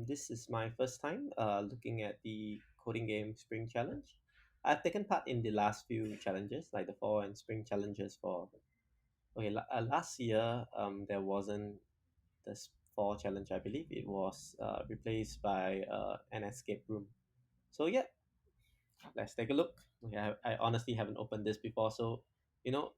This is my first time looking at the coding game Spring Challenge. I've taken part in the last few challenges, like the fall and spring challenges for. Last year there wasn't the fall challenge. I believe it was replaced by an escape room. So yeah, let's take a look. Okay, I honestly haven't opened this before, so you know,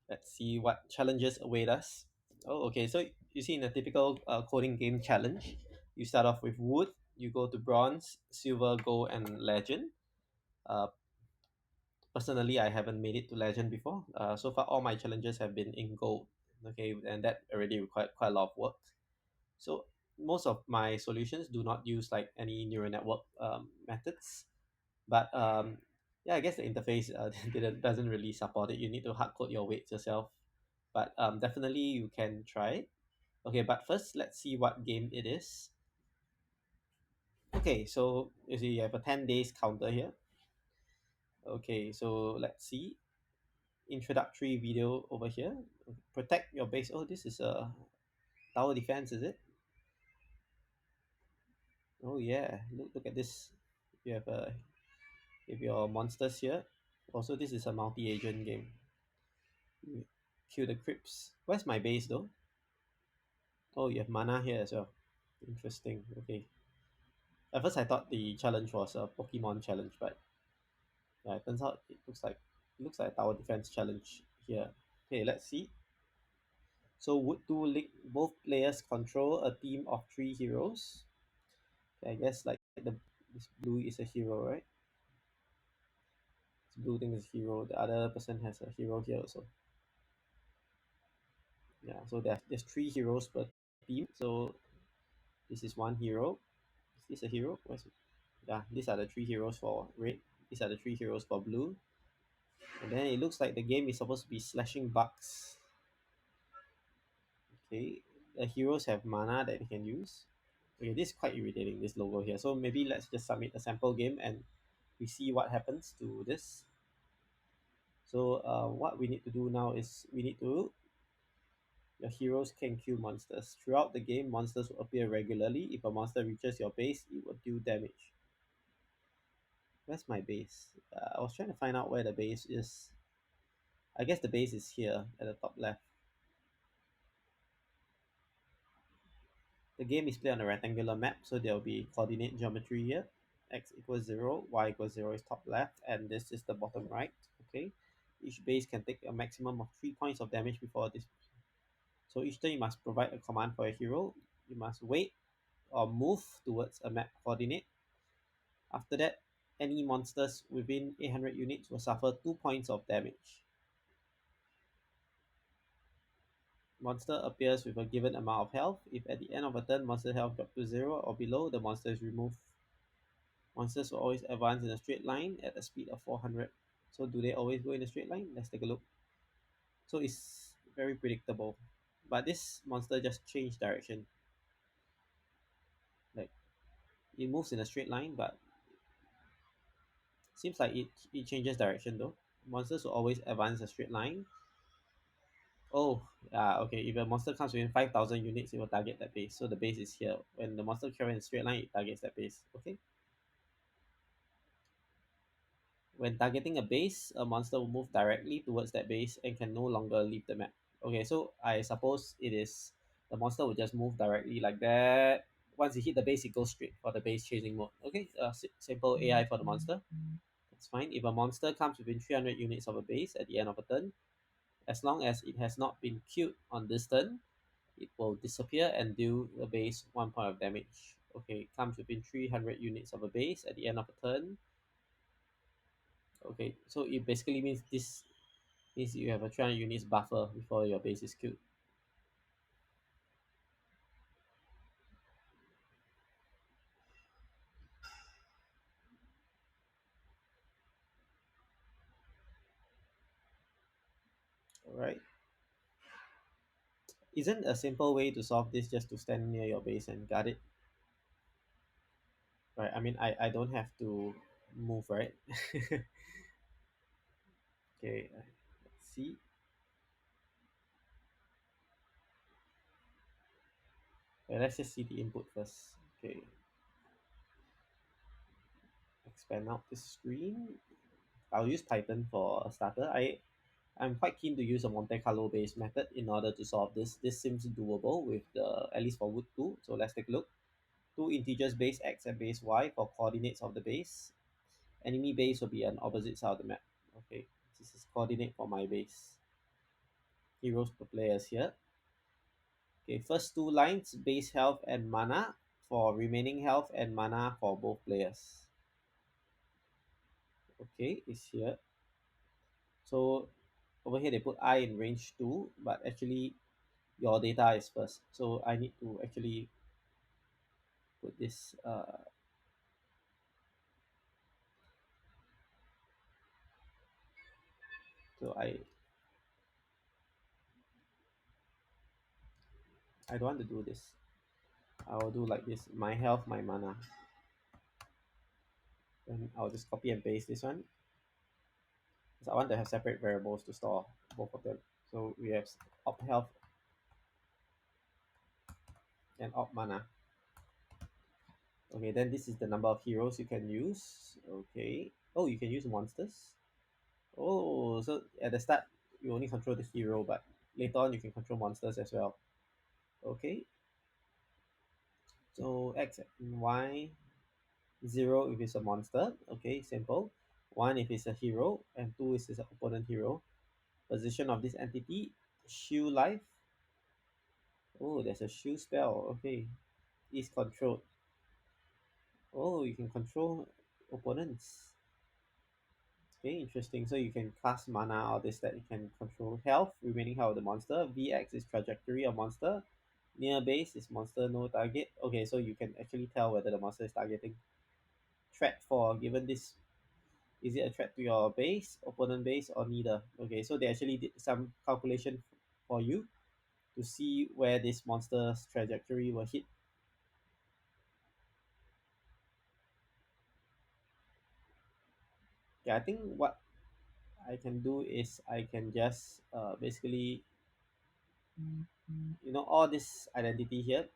let's see what challenges await us. Oh, okay. So you see, in a typical coding game challenge, you start off with wood, you go to bronze, silver, gold, and legend. Uh, Personally, I haven't made it to legend before. So far, all my challenges have been in gold. Okay, and that already required quite a lot of work. So most of my solutions do not use like any neural network methods, but yeah, I guess the interface doesn't really support it. You need to hard code your weights yourself, but definitely you can try it. Okay, but first let's see what game it is. Okay, so you see you have a 10 days counter here. Okay, so let's see. Introductory video over here. Protect your base. Oh, this is a tower defense, is it? Oh yeah, look at this. You have if your monsters here. Also, this is a multi-agent game. You kill the creeps. Where's my base though? Oh, you have mana here as well. Interesting. Okay. At first I thought the challenge was a Pokemon challenge, but yeah, it turns out it looks like a tower defense challenge here. Okay, let's see. So would two both players control a team of three heroes? Okay, I guess like this blue is a hero, right? This blue thing is a hero. The other person has a hero here also. Yeah, so there's three heroes per team. So this is one hero. Is this a hero? Yeah, these are the three heroes for red. These are the three heroes for blue. And then it looks like the game is supposed to be slashing bugs. Okay, the heroes have mana that they can use. Okay, this is quite irritating, this logo here. So maybe let's just submit a sample game and we see what happens to this. So what we need to do now is your heroes can kill monsters. Throughout the game, monsters will appear regularly. If a monster reaches your base, it will deal damage. Where's my base? I was trying to find out where the base is. I guess the base is here at the top left. The game is played on a rectangular map, so there will be coordinate geometry here. X equals 0, y equals 0 is top left, and this is the bottom right. Okay. Each base can take a maximum of 3 points of damage before this. So each turn you must provide a command for a hero. You must wait or move towards a map coordinate. After that, any monsters within 800 units will suffer 2 points of damage. Monster appears with a given amount of health. If at the end of a turn monster health drops to 0 or below, the monster is removed. Monsters will always advance in a straight line at a speed of 400. So do they always go in a straight line? Let's take a look. So it's very predictable. But this monster just changed direction. Like it moves in a straight line, but seems like it changes direction though. Monsters will always advance a straight line. Oh, okay. If a monster comes within 5,000 units, it will target that base. So the base is here. When the monster carries in a straight line, it targets that base. Okay. When targeting a base, a monster will move directly towards that base and can no longer leave the map. Okay, so I suppose it is the monster will just move directly like that. Once it hit the base, it goes straight for the base chasing mode. Okay, simple AI for the monster. That's fine. If a monster comes within 300 units of a base at the end of a turn, as long as it has not been killed on this turn, it will disappear and deal the base 1 point of damage. Okay, it comes within 300 units of a base at the end of a turn. Okay, so it basically means you have a 300 units buffer before your base is killed. Alright. Isn't a simple way to solve this just to stand near your base and guard it? Right, I mean I don't have to move, right? Okay, let's see. Okay, let's just see the input first. Okay, expand out the screen. I'll use Python for a starter. I'm quite keen to use a Monte Carlo based method in order to solve this. This seems doable with the, at least for Wood 2. So let's take a look. Two integers base x and base y for coordinates of the base. Enemy base will be on opposite side of the map. Okay, this is coordinate for my base. Heroes per players here. Okay, first two lines, base health and mana for remaining health and mana for both players. Okay, is here. So over here they put I in range 2, but actually your data is first. So I need to actually put this so I don't want to do this. I will do like this, my health, my mana. Then I'll just copy and paste this one. So I want to have separate variables to store both of them. So we have op health and op mana. Okay, then this is the number of heroes you can use. Okay. Oh, you can use monsters. Oh, so at the start you only control the hero, but later on you can control monsters as well. Okay. So X and Y, 0 if it's a monster. Okay, simple. 1 if it's a hero, and 2 is an opponent hero. Position of this entity, shoe life. Oh, there's a shoe spell. Okay. Is controlled. Oh, you can control opponents. Okay, interesting. So you can cast mana or this that you can control health, remaining health of the monster. VX is trajectory of monster. Near base is monster no target. Okay, so you can actually tell whether the monster is targeting. Threat for given this, is it a threat to your base, opponent base, or neither? Okay, so they actually did some calculation for you to see where this monster's trajectory will hit. Yeah, I think what I can do is I can just basically, all this identity here.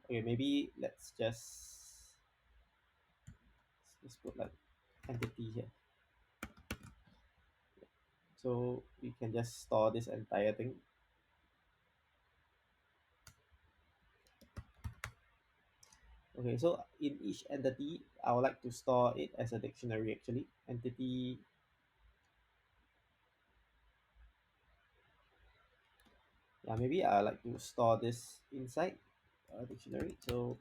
Okay, maybe let's put like entity here. So we can just store this entire thing. Okay, so in each entity, I would like to store it as a dictionary actually. Entity, yeah, maybe I like to store this inside a dictionary. So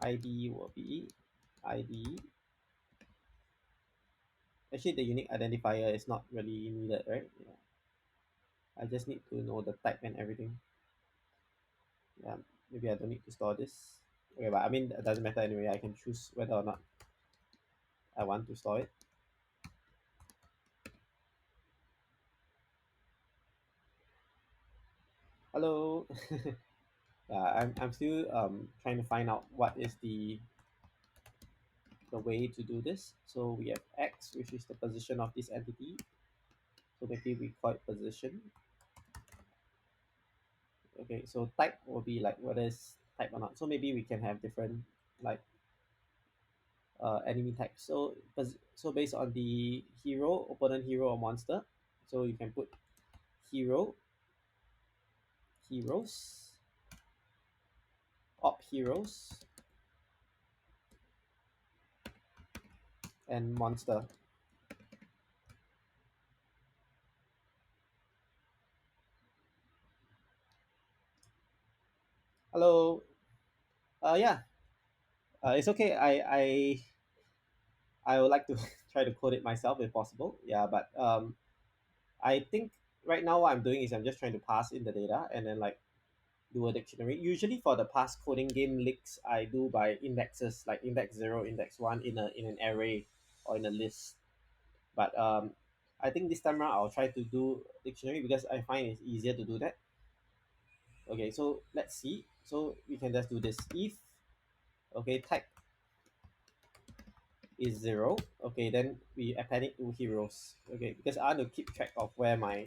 ID will be ID. Actually, the unique identifier is not really needed, right? Yeah. I just need to know the type and everything. Yeah, maybe I don't need to store this. Okay, but I mean, it doesn't matter anyway. I can choose whether or not I want to store it. Hello. Yeah, I'm still trying to find out what is the way to do this. So we have X, which is the position of this entity. So maybe we call it position. Okay, so type will be like whether it's type or not. So maybe we can have different like enemy types. So based on the hero, opponent hero or monster, so you can put hero, heroes, op heroes, and monster. Hello. Yeah. It's okay. I would like to try to code it myself if possible. Yeah, but I think right now what I'm doing is I'm just trying to pass in the data and then like do a dictionary. Usually for the past coding game leaks, I do by indexes like index 0, index 1 in an array or in a list. But I think this time around I'll try to do dictionary because I find it's easier to do that. Okay, so let's see. So we can just do this if okay type is 0. Okay, then we append it to heroes. Okay, because I want to keep track of where my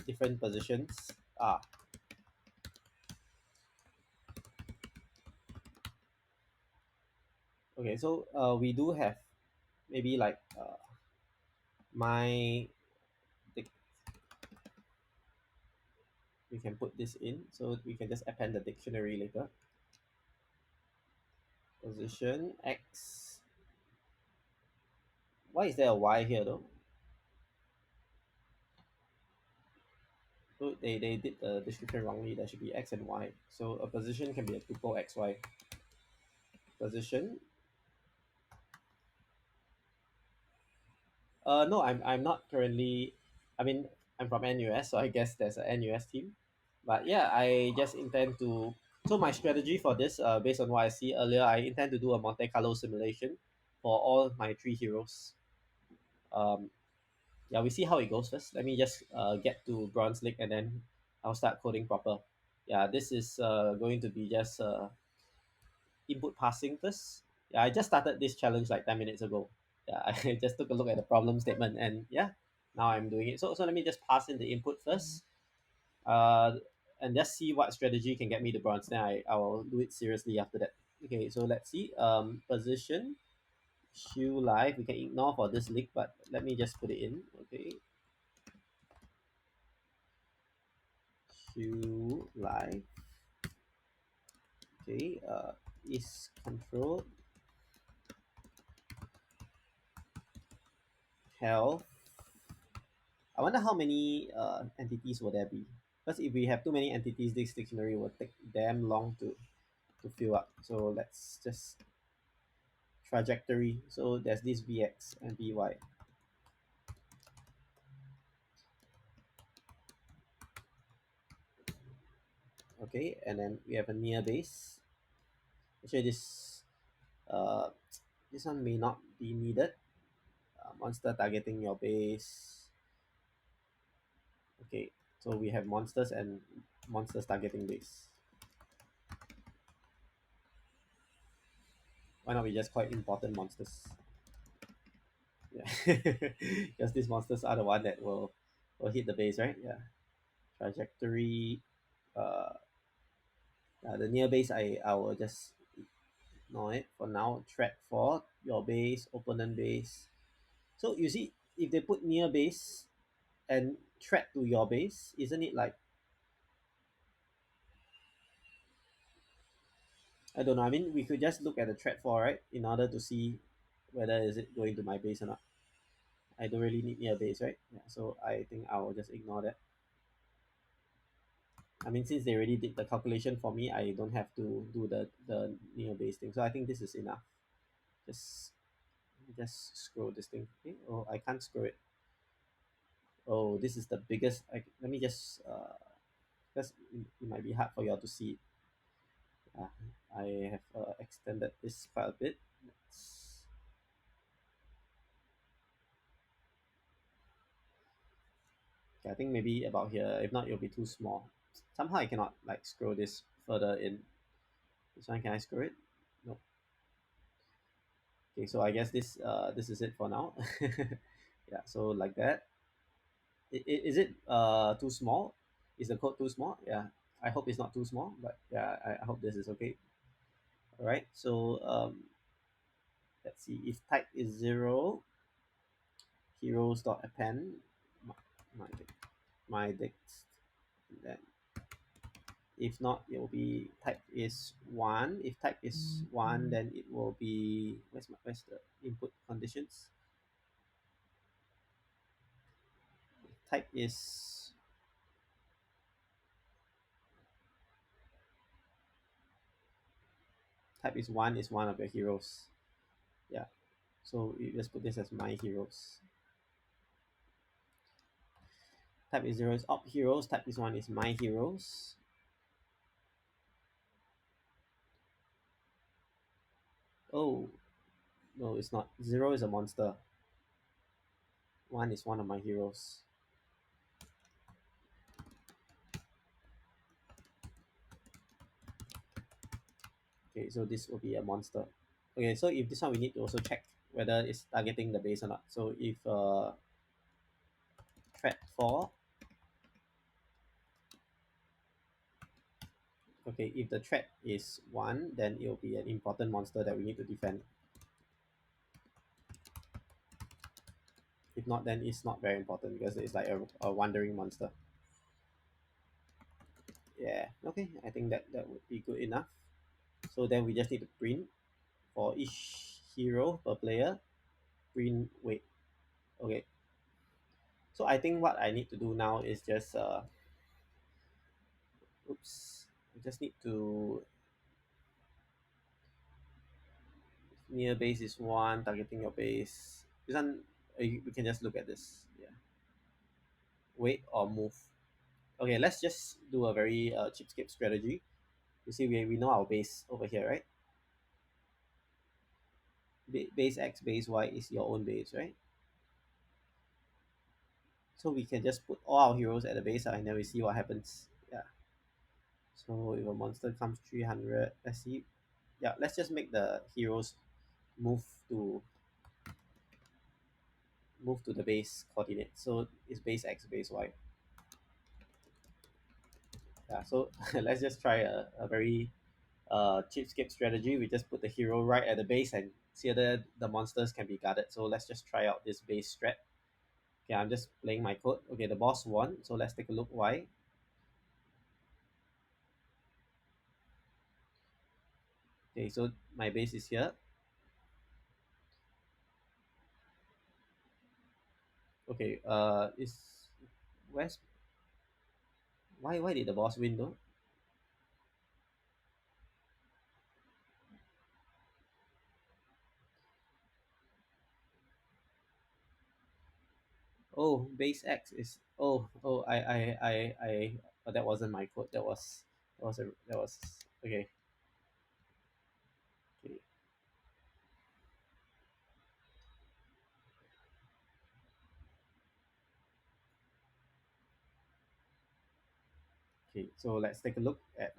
different positions are. Okay, so we do have maybe like my dic- we can put this in, so we can just append the dictionary later. Position X. Why is there a Y here though? So they did the description wrongly. There should be X and Y. So a position can be a tuple XY. Position. No, I'm not currently. I mean, I'm from NUS, so I guess there's a NUS team. But yeah, I just intend to. So my strategy for this, based on what I see earlier, I intend to do a Monte Carlo simulation for all my three heroes. Um, yeah, we see how it goes first. Let me just get to Bronze League and then I'll start coding proper. Yeah, this is going to be just input parsing first. Yeah, I just started this challenge like 10 minutes ago. Yeah, I just took a look at the problem statement and yeah, now I'm doing it. So let me just pass in the input first, uh, and just see what strategy can get me the bronze. Then I will do it seriously after that. Okay, so let's see. Position, shoe live. We can ignore for this league, but let me just put it in. Okay, shoe live. Okay, is control health. I wonder how many entities will there be. Because if we have too many entities, this dictionary will take damn long to fill up. So let's just trajectory. So there's this Vx and Vy. Okay, and then we have a near base. Actually, uh, this one may not be needed. Monster targeting your base. Okay, so we have monsters and monsters targeting base. Why not we just call it important monsters? Yeah, because these monsters are the one that will hit the base, right? Yeah. Trajectory. Uh, the near base, I will just ignore it for now. Threat for your base, opponent base. So you see, if they put near base and threat to your base, isn't it like, I don't know. I mean, we could just look at the threat for, right, in order to see whether is it going to my base or not. I don't really need near base, right? Yeah. So I think I will just ignore that. I mean, since they already did the calculation for me, I don't have to do the near base thing. So I think this is enough. Just just scroll this thing. Okay. Oh, I can't scroll it. Oh, this is the biggest. Let me just because it might be hard for you all to see it. Uh, I have extended this quite a bit. Let's, okay, I think maybe about here. If not, it'll be too small. Somehow I cannot like scroll this further in. This one, can I scroll it? No. Okay, so I guess this is it for now. Yeah, so like that. Is it too small? Is the code too small? Yeah, I hope it's not too small, but yeah, I hope this is okay. All right, so let's see. If type is 0, heroes dot append my my, my text. Then if not, it will be type is 1. If type is 1, then it will be where's the input conditions? Type is 1 is one of your heroes. Yeah. So you just put this as my heroes. Type is 0 is op heroes. Type is 1 is my heroes. Oh, no, it's not. 0 is a monster. 1 is one of my heroes. Okay, so this will be a monster. Okay, so if this one, we need to also check whether it's targeting the base or not. So if threat 4, okay, if the threat is 1, then it will be an important monster that we need to defend. If not, then it's not very important because it's like a wandering monster. Yeah, okay, I think that would be good enough. So then we just need to print for each hero per player. Print, wait, okay. So I think what I need to do now is just oops, I just need to near base is one, targeting your base. This one we can just look at this. Yeah, wait or move. Okay, let's just do a very cheapskate strategy. You see, we know our base over here, right? Base X, base Y is your own base, right? So we can just put all our heroes at the base and then we see what happens. Yeah. So if a monster comes 300, let's see. Yeah, let's just make the heroes move to the base coordinate. So it's base X, base Y. Yeah, so let's just try a very cheapskate strategy. We just put the hero right at the base and see whether the monsters can be guarded. So let's just try out this base strat. Okay, I'm just playing my code. Okay, the boss won. So let's take a look why. Okay, so my base is here. Okay, is where's why did the boss win though? Oh, base X is I oh, that wasn't my code. That was okay. Okay, okay. So let's take a look at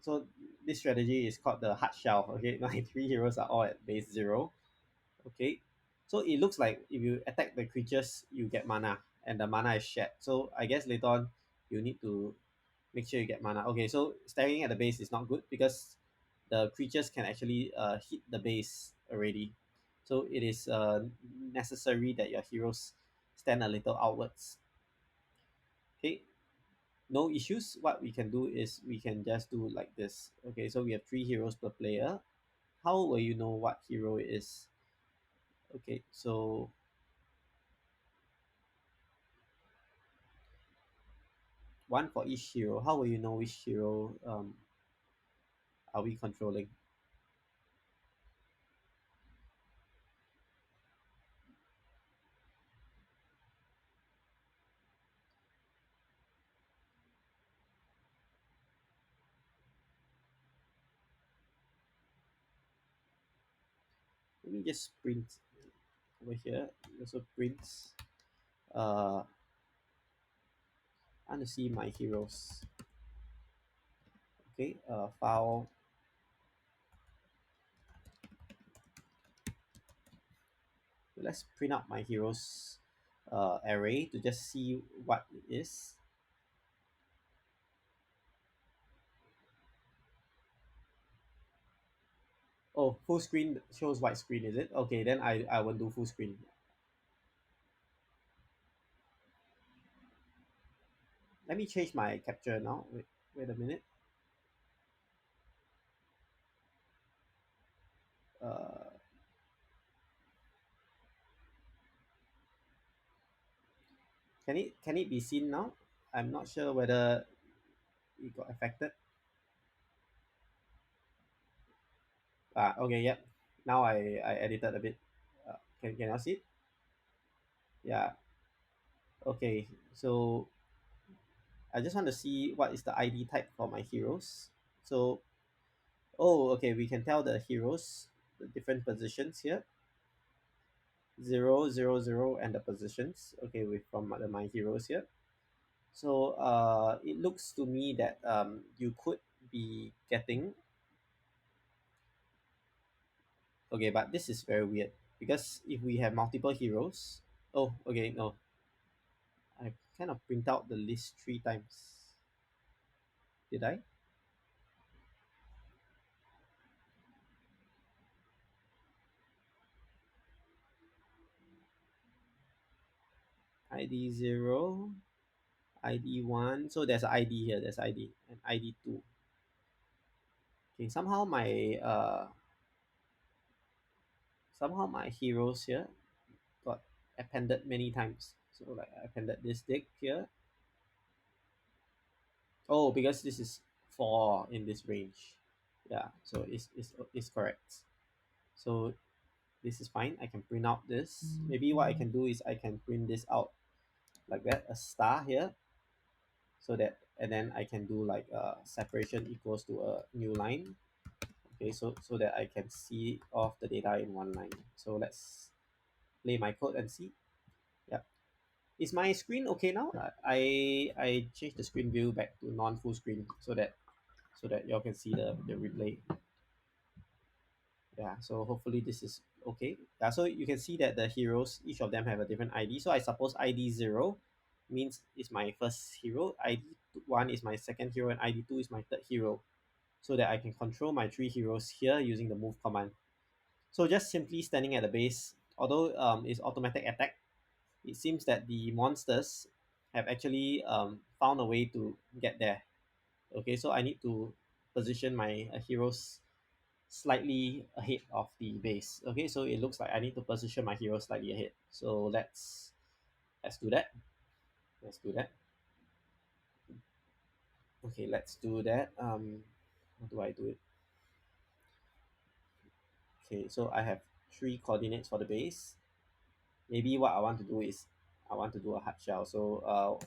so this strategy is called the hard shell. Okay, my three heroes are all at base zero. Okay, so it looks like if you attack the creatures, you get mana, and the mana is shared. So I guess later on, you need to make sure you get mana. Okay, so staring at the base is not good because the creatures can actually hit the base already. So it is necessary that your heroes stand a little outwards. Okay, no issues. What we can do is we can just do like this. Okay, so we have three heroes per player. How will you know what hero it is? Okay, so one for each hero. How will you know which hero are we controlling? Let me just print over here. Also print. I want to see my heroes. Okay, file. Let's print out my heroes array to just see what it is. Oh, full screen shows white screen, is it? Okay, then I won't do full screen. Let me change my capture now. Wait a minute. Uh, can it be seen now? I'm not sure whether it got affected. Okay, yep. Now I edited a bit. Can you see it? Yeah. Okay. So I just want to see what is the ID type for my heroes. So oh, okay. We can tell the heroes the different positions here. 0, 0, 0, and the positions. Okay, with from my heroes here. So it looks to me that you could be getting okay, but this is very weird because if we have multiple heroes, oh, okay, no, I kind of print out the list three times. Did I? ID 0, ID 1. So there's an ID here, there's ID, and ID 2. Okay, somehow my heroes here got appended many times. So like I appended this dick here. Oh, because this is 4 in this range. Yeah, so it's correct. So this is fine. I can print out this. Maybe what I can do is I can print this out like that, a star here, so that, and then I can do like separation equals to a new line. Okay, so that I can see all of the data in one line. So let's play my code and see. Yeah, is my screen okay now? I changed the screen view back to non-full screen so that y'all can see the replay. Yeah, so hopefully this is okay. Yeah, so you can see that the heroes, each of them have a different ID. So I suppose ID 0 means is my first hero, ID 1 is my second hero, and ID 2 is my third hero, so that I can control my 3 heroes here using the move command. So just simply standing at the base, although it's automatic attack, it seems that the monsters have actually found a way to get there. Okay, so I need to position my heroes slightly ahead of the base. Okay, so it looks like I need to position my hero slightly ahead. So let's do that. Let's do that. Okay, let's do that. How do I do it? Okay, so I have 3 coordinates for the base. Maybe what I want to do is I want to do a hard shell. So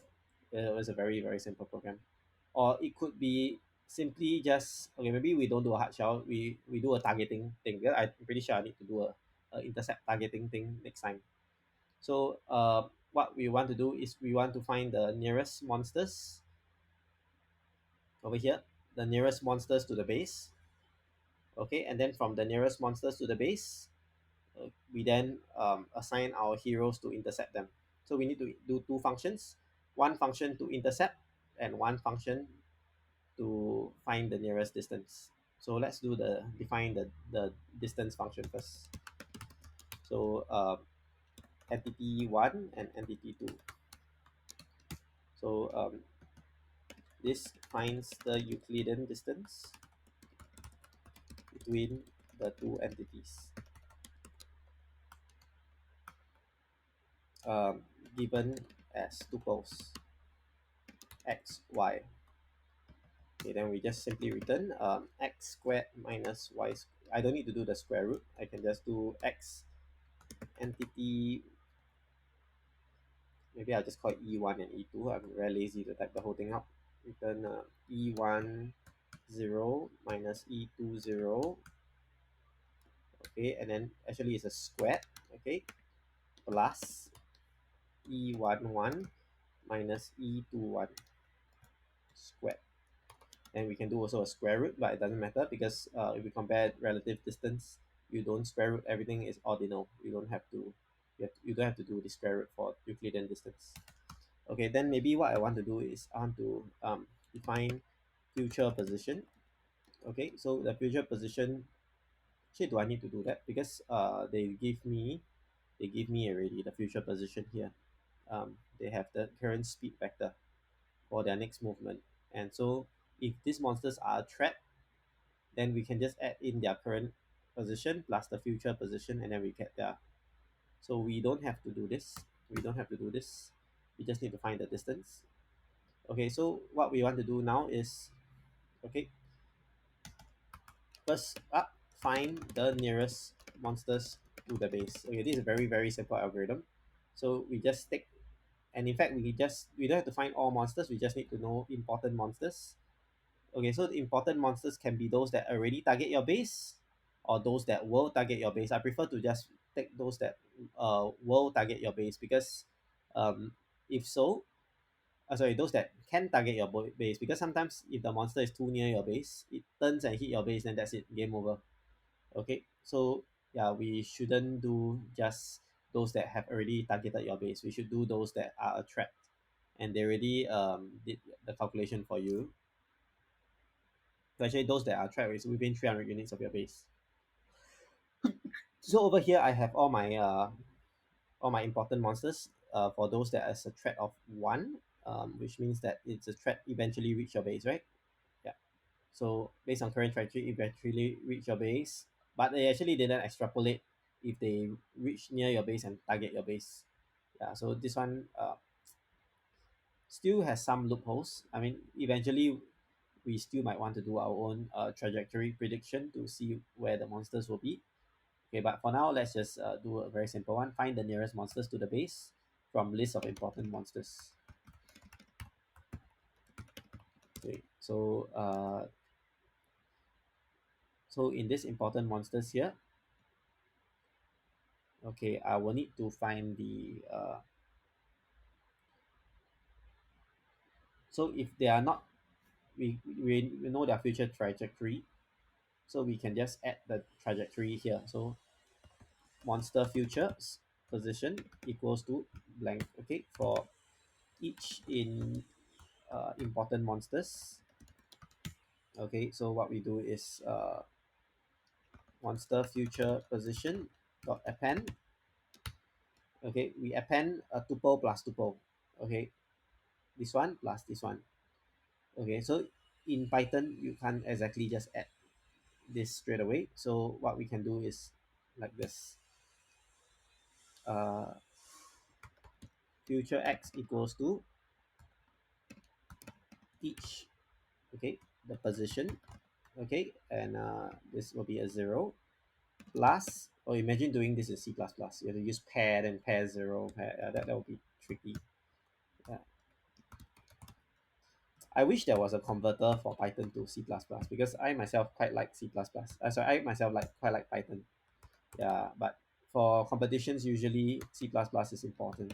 it was a very very simple program, or it could be simply just okay. Maybe we don't do a hard shell. We do a targeting thing. Because I'm pretty sure I need to do a intercept targeting thing next time. So what we want to do is we want to find the nearest monsters over here, the nearest monsters to the base. Okay, and then from the nearest monsters to the base, we then assign our heroes to intercept them. So we need to do 2 functions, one function to intercept and one function to find the nearest distance. So let's do the define the distance function first. So entity 1 and entity 2. So this finds the Euclidean distance between the 2 entities um, given as tuples x, y. Okay, then we just simply return x squared minus y. I don't need to do the square root. I can just do x entity. Maybe I'll just call it E1 and E2. I'm very lazy to type the whole thing out. Return E1 0 minus E2 0. Okay, and then actually it's a squared. Okay, plus E1 1 minus E2 1 squared. And we can do also a square root, but it doesn't matter because if we compare relative distance, you don't square root, everything is ordinal. You don't have to you don't have to do the square root for Euclidean distance. Okay, then maybe what I want to do is I want to define future position. Okay, so the future position, actually do I need to do that? Because they give me already the future position here. They have the current speed vector for their next movement. And so if these monsters are a threat, then we can just add in their current position plus the future position, and then we get their. So we don't have to do this. We don't have to do this. We just need to find the distance. Okay, so what we want to do now is, okay, first up, find the nearest monsters to the base. Okay, this is a very very simple algorithm. So we just take, and in fact we don't have to find all monsters. We just need to know important monsters. Okay, so the important monsters can be those that already target your base, or those that will target your base. I prefer to just take those that will target your base because um, if so, sorry, those that can target your base, because sometimes if the monster is too near your base, it turns and hit your base, then that's it, game over. Okay, so yeah, we shouldn't do just those that have already targeted your base. We should do those that are a threat and they already did the calculation for you. So actually those that are threat is within 300 units of your base. So over here I have all my important monsters. for those that is a threat of one, which means that it's a threat eventually reach your base, right? Yeah. So based on current trajectory, eventually reach your base, but they actually didn't extrapolate if they reach near your base and target your base. Yeah. So this one still has some loopholes. I mean, eventually we still might want to do our own trajectory prediction to see where the monsters will be. Okay, but for now, let's just do a very simple one. Find the nearest monsters to the base from list of important monsters. Okay, so in this important monsters here, okay, I will need to find the so if they are not, we know their future trajectory, so we can just add the trajectory here. So monster futures position equals to blank. Okay, for each in important monsters. Okay, so what we do is monster future position dot append. Okay, we append a tuple plus tuple. Okay, this one plus this one. Okay, so in Python you can't exactly just add this straight away. So what we can do is like this. Uh, future x equals to each. Okay, the position. Okay, and this will be a 0 plus. Or imagine doing this in C++. You have to use pair and pair 0 pair. That will be tricky. Yeah. I wish there was a converter for Python to C++ because I myself quite like C++. Sorry, I myself quite like Python. Yeah, but for competitions usually C++ is important.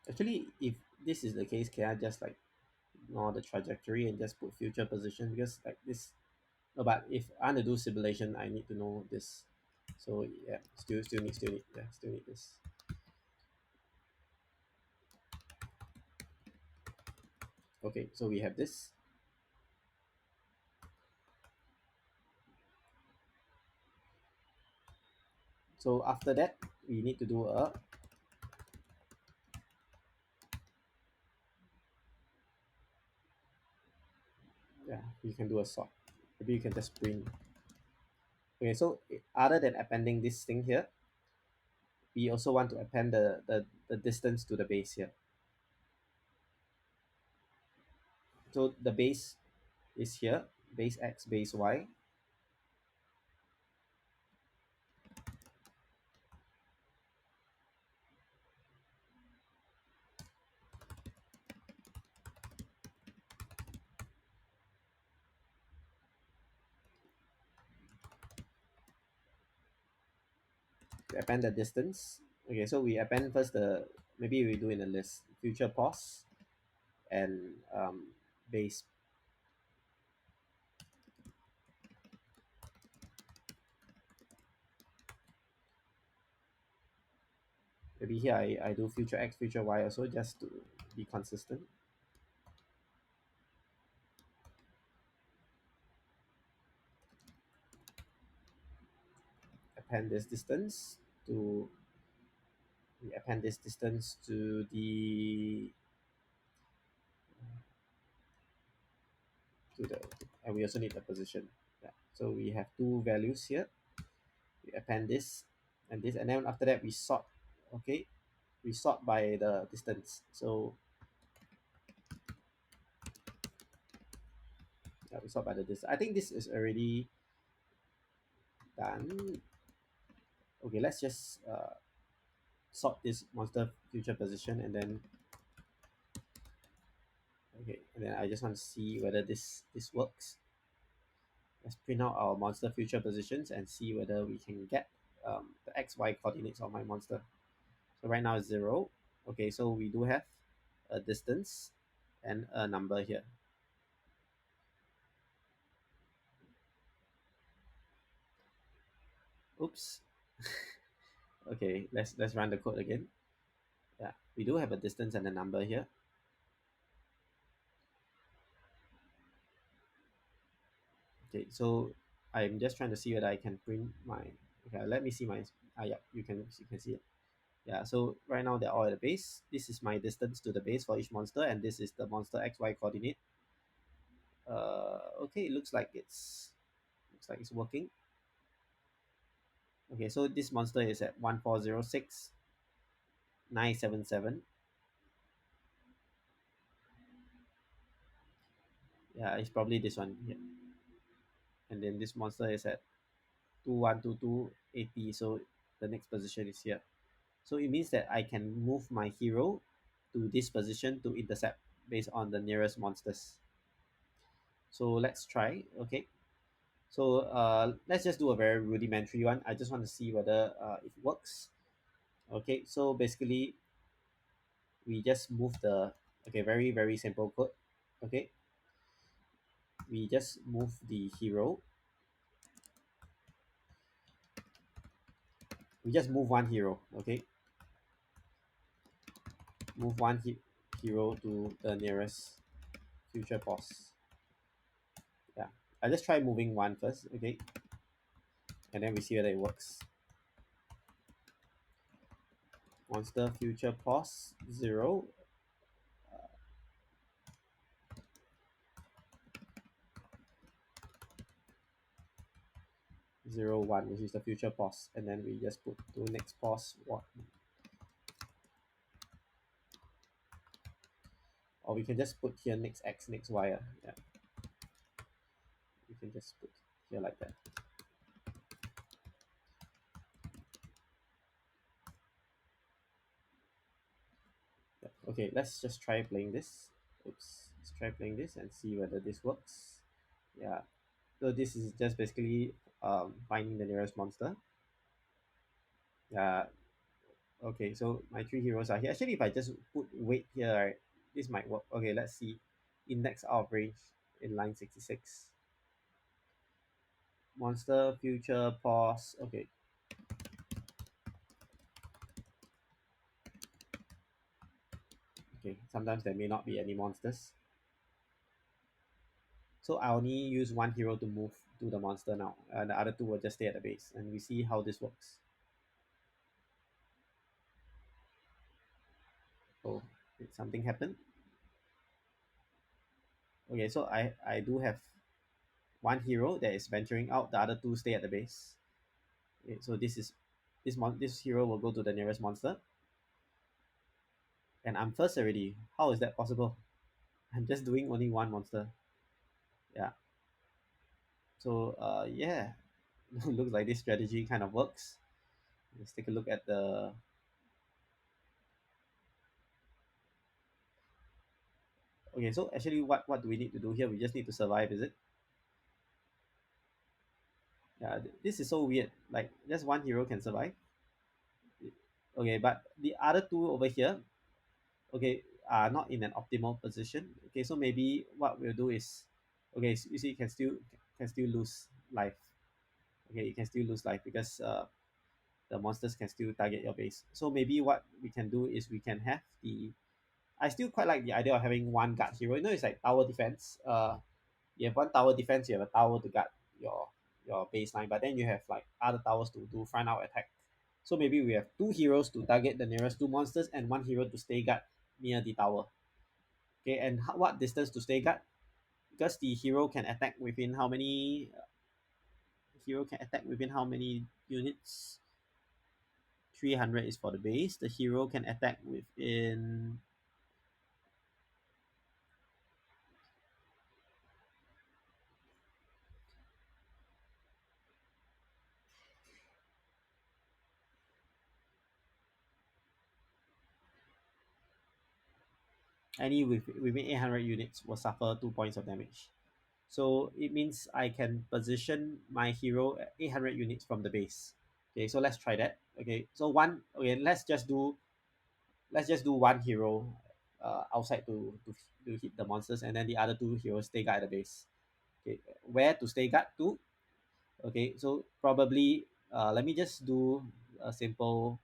Actually, if this is the case, can I just like ignore the trajectory and just put future position, because like this. No, but if I want to do simulation, I need to know this. So yeah, still need this. Okay, so we have this. So after that, we need to do a yeah, we can do a sort. Maybe you can just print. Okay, so other than appending this thing here, we also want to append the distance to the base here. So the base is here, base x, base y. To append the distance. Okay, so we append first maybe we do in a list, future pos and base. Maybe here I do future x, future y also, just to be consistent. Append this distance to we append this distance to the and we also need the position. Yeah. So we have two values here. We append this and then after that we sort. Okay, we sort by the distance. So yeah, we sort by the distance. I think this is already done. Okay, let's just sort this monster future position and then okay, and then I just want to see whether this works. Let's print out our monster future positions and see whether we can get the XY coordinates of my monster. So right now it's 0. Okay, so we do have a distance and a number here. Oops. Okay, let's run the code again. Yeah, we do have a distance and a number here. Okay, so I'm just trying to see whether I can print my. Okay, let me see my. Yeah, you can see it. Yeah, so right now they're all at the base. This is my distance to the base for each monster, and this is the monster XY coordinate. Okay, it looks like it's working. Okay, so this monster is at 1406,977. Yeah, it's probably this one here. And then this monster is at 212280. So the next position is here. So it means that I can move my hero to this position to intercept based on the nearest monsters. So let's try. Okay. So let's just do a very rudimentary one. I just want to see whether it works. Okay. So basically, we just move the. Okay, very very simple code. Okay. We just move the hero. We just move one hero. Okay. Move one hero to the nearest future boss. Yeah. I just try moving one first. Okay. And then we see whether it works. Monster future pause 0, 0, 1, which is the future pause, and then we just put to next pause 1, or we can just put here next x next y. Yeah, we can just put here like that. Yeah. Okay, let's just try playing this. Oops, let's try playing this and see whether this works. Yeah, so this is just basically finding the nearest monster. Yeah. Okay, so my three heroes are here. Actually, if I just put weight here, right, this might work. Okay, let's see. Index out of range in line 66. Monster future pause. Okay. Okay. Sometimes there may not be any monsters. So I only use one hero to move to the monster now. The other two will just stay at the base, and we see how this works. Oh, did something happen? Okay, so I do have one hero that is venturing out. The other two stay at the base. Okay, so this hero will go to the nearest monster, and I'm first already. How is that possible? I'm just doing only one monster. Yeah. So yeah, looks like this strategy kind of works. Let's take a look at the. Okay, so actually, what do we need to do here? We just need to survive, is it? Yeah, this is so weird. Like just one hero can survive. Okay, but the other two over here, okay, are not in an optimal position. Okay, so maybe what we'll do is, okay, so you see, you can still lose life. Okay, you can still lose life because the monsters can still target your base. So maybe what we can do is we can have the. I still quite like the idea of having one guard hero. You know, it's like tower defense. You have one tower defense. You have a tower to guard your baseline, but then you have like other towers to do front out attack. So maybe we have two heroes to target the nearest two monsters and one hero to stay guard near the tower. Okay, and what distance to stay guard? Because the hero can attack within how many? Hero can attack within how many units? 300 is for the base. The hero can attack within any within 800 units will suffer 2 points of damage. So it means I can position my hero at 800 units from the base. Okay, so let's try that. Okay, so one. Okay, let's just do one hero outside to hit the monsters, and then the other two heroes stay guard at the base. Okay, where to stay guard to? Okay, so probably let me just do a simple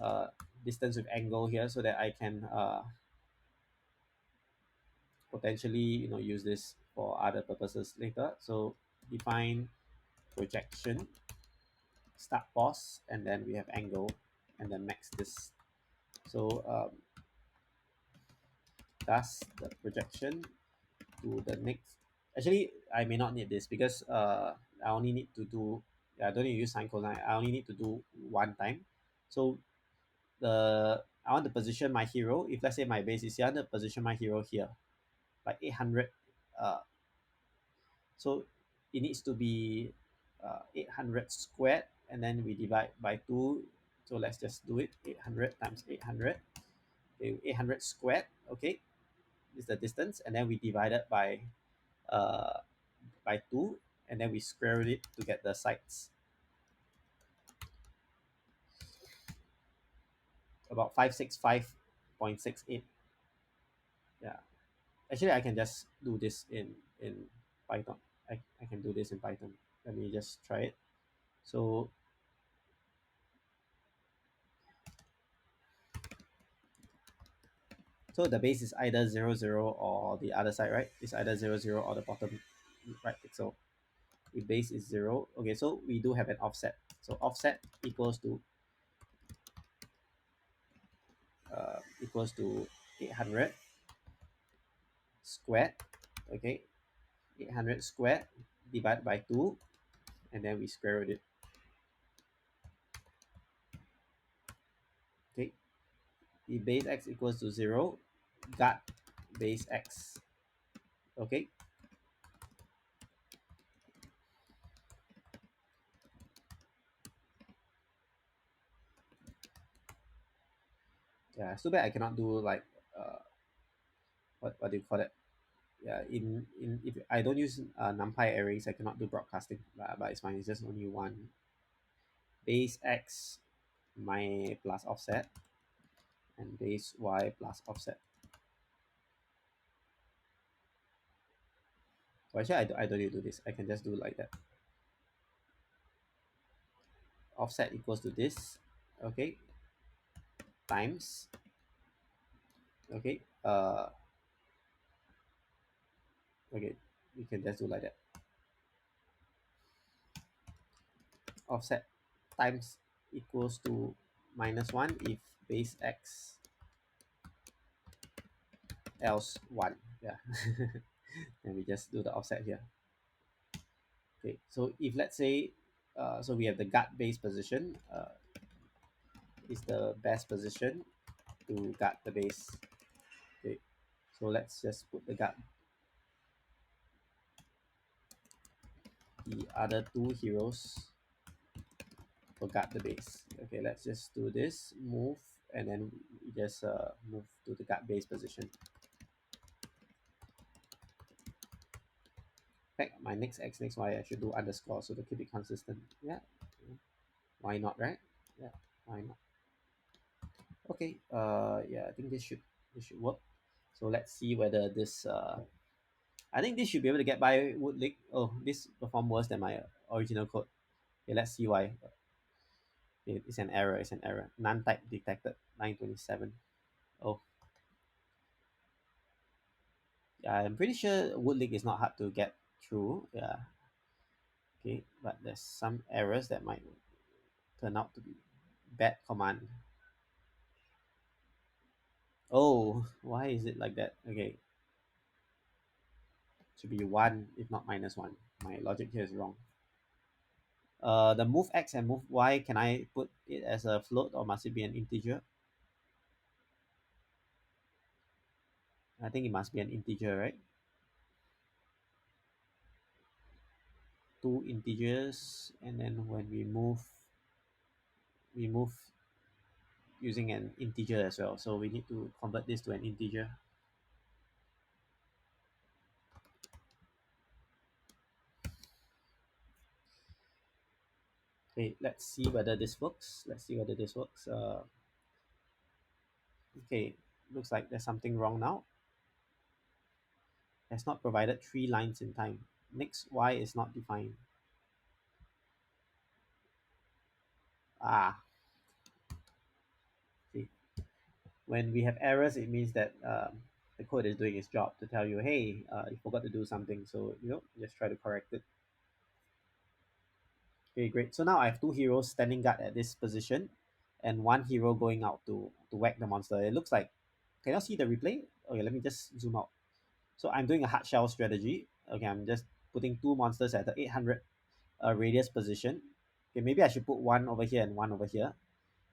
uh, distance with angle here so that I can potentially use this for other purposes later. So define projection, start pause, and then we have angle, and then max this. So that's the projection to the next. Actually, I may not need this because I only need to do. I don't need to use sine cosine. I only need to do one time. So I want to position my hero. If let's say my base is here, I want to position my hero here, like 800. Uh, so it needs to be 800 squared, and then we divide by 2. So let's just do it. 800 times 800. Okay, 800 squared. Okay, is the distance, and then we divide it uh, by 2, and then we square it to get the sides. About 565.68. Yeah. Actually, I can just do this in Python. I can do this in Python. Let me just try it. So the base is either 0, 0 or the other side, right? It's either 0, 0 or the bottom right pixel. If base is 0, okay, so we do have an offset. So offset equals to 800 squared. Okay, 800 squared divided by 2, and then we square root it. Okay, if base x equals to 0, gut base x. Okay, yeah, it's too bad I cannot do like what do you call it? Yeah, in if I don't use numpy arrays, I cannot do broadcasting, but it's fine. It's just only one base x my plus offset and base y plus offset. So actually, I don't need to do this. I can just do like that. Offset equals to this. Okay, times. Okay, okay, we can just do like that. Offset times equals to -1 if base x else 1. Yeah. And we just do the offset here. Okay, so if let's say so we have the gut base position is the best position to gut the base. Okay, so let's just put the gut, the other two heroes for gut the base. Okay, let's just do this move, and then we just move to the gut base position. In fact, my next x, next y, I should do underscore so to keep it consistent. Yeah, why not, right? Yeah, why not? Okay, yeah, I think this should work. So let's see whether this I think this should be able to get by Woodlick. Oh, this performed worse than my original code. Okay, let's see why. It's an error. It's an error. None type detected. 927. Oh, yeah. I'm pretty sure Woodlick is not hard to get through. Yeah. Okay, but there's some errors that might turn out to be bad command. Oh, why is it like that? Okay, should be 1 if not -1. My logic here is wrong. The move x and move y, can I put it as a float or must it be an integer? I think it must be an integer, right? Two integers, and then when we move using an integer as well. So we need to convert this to an integer. Okay, let's see whether this works. Let's see whether this works. Okay, looks like there's something wrong now. Has not provided 3 lines in time. Next y is not defined. Ah, When we have errors, it means that the code is doing its job to tell you, hey, you forgot to do something. So, just try to correct it. Okay, great. So now I have two heroes standing guard at this position and one hero going out to whack the monster. It looks like, can you see the replay? Okay, let me just zoom out. So I'm doing a hard shell strategy. Okay, I'm just putting two monsters at the 800 radius position. Okay, maybe I should put one over here and one over here.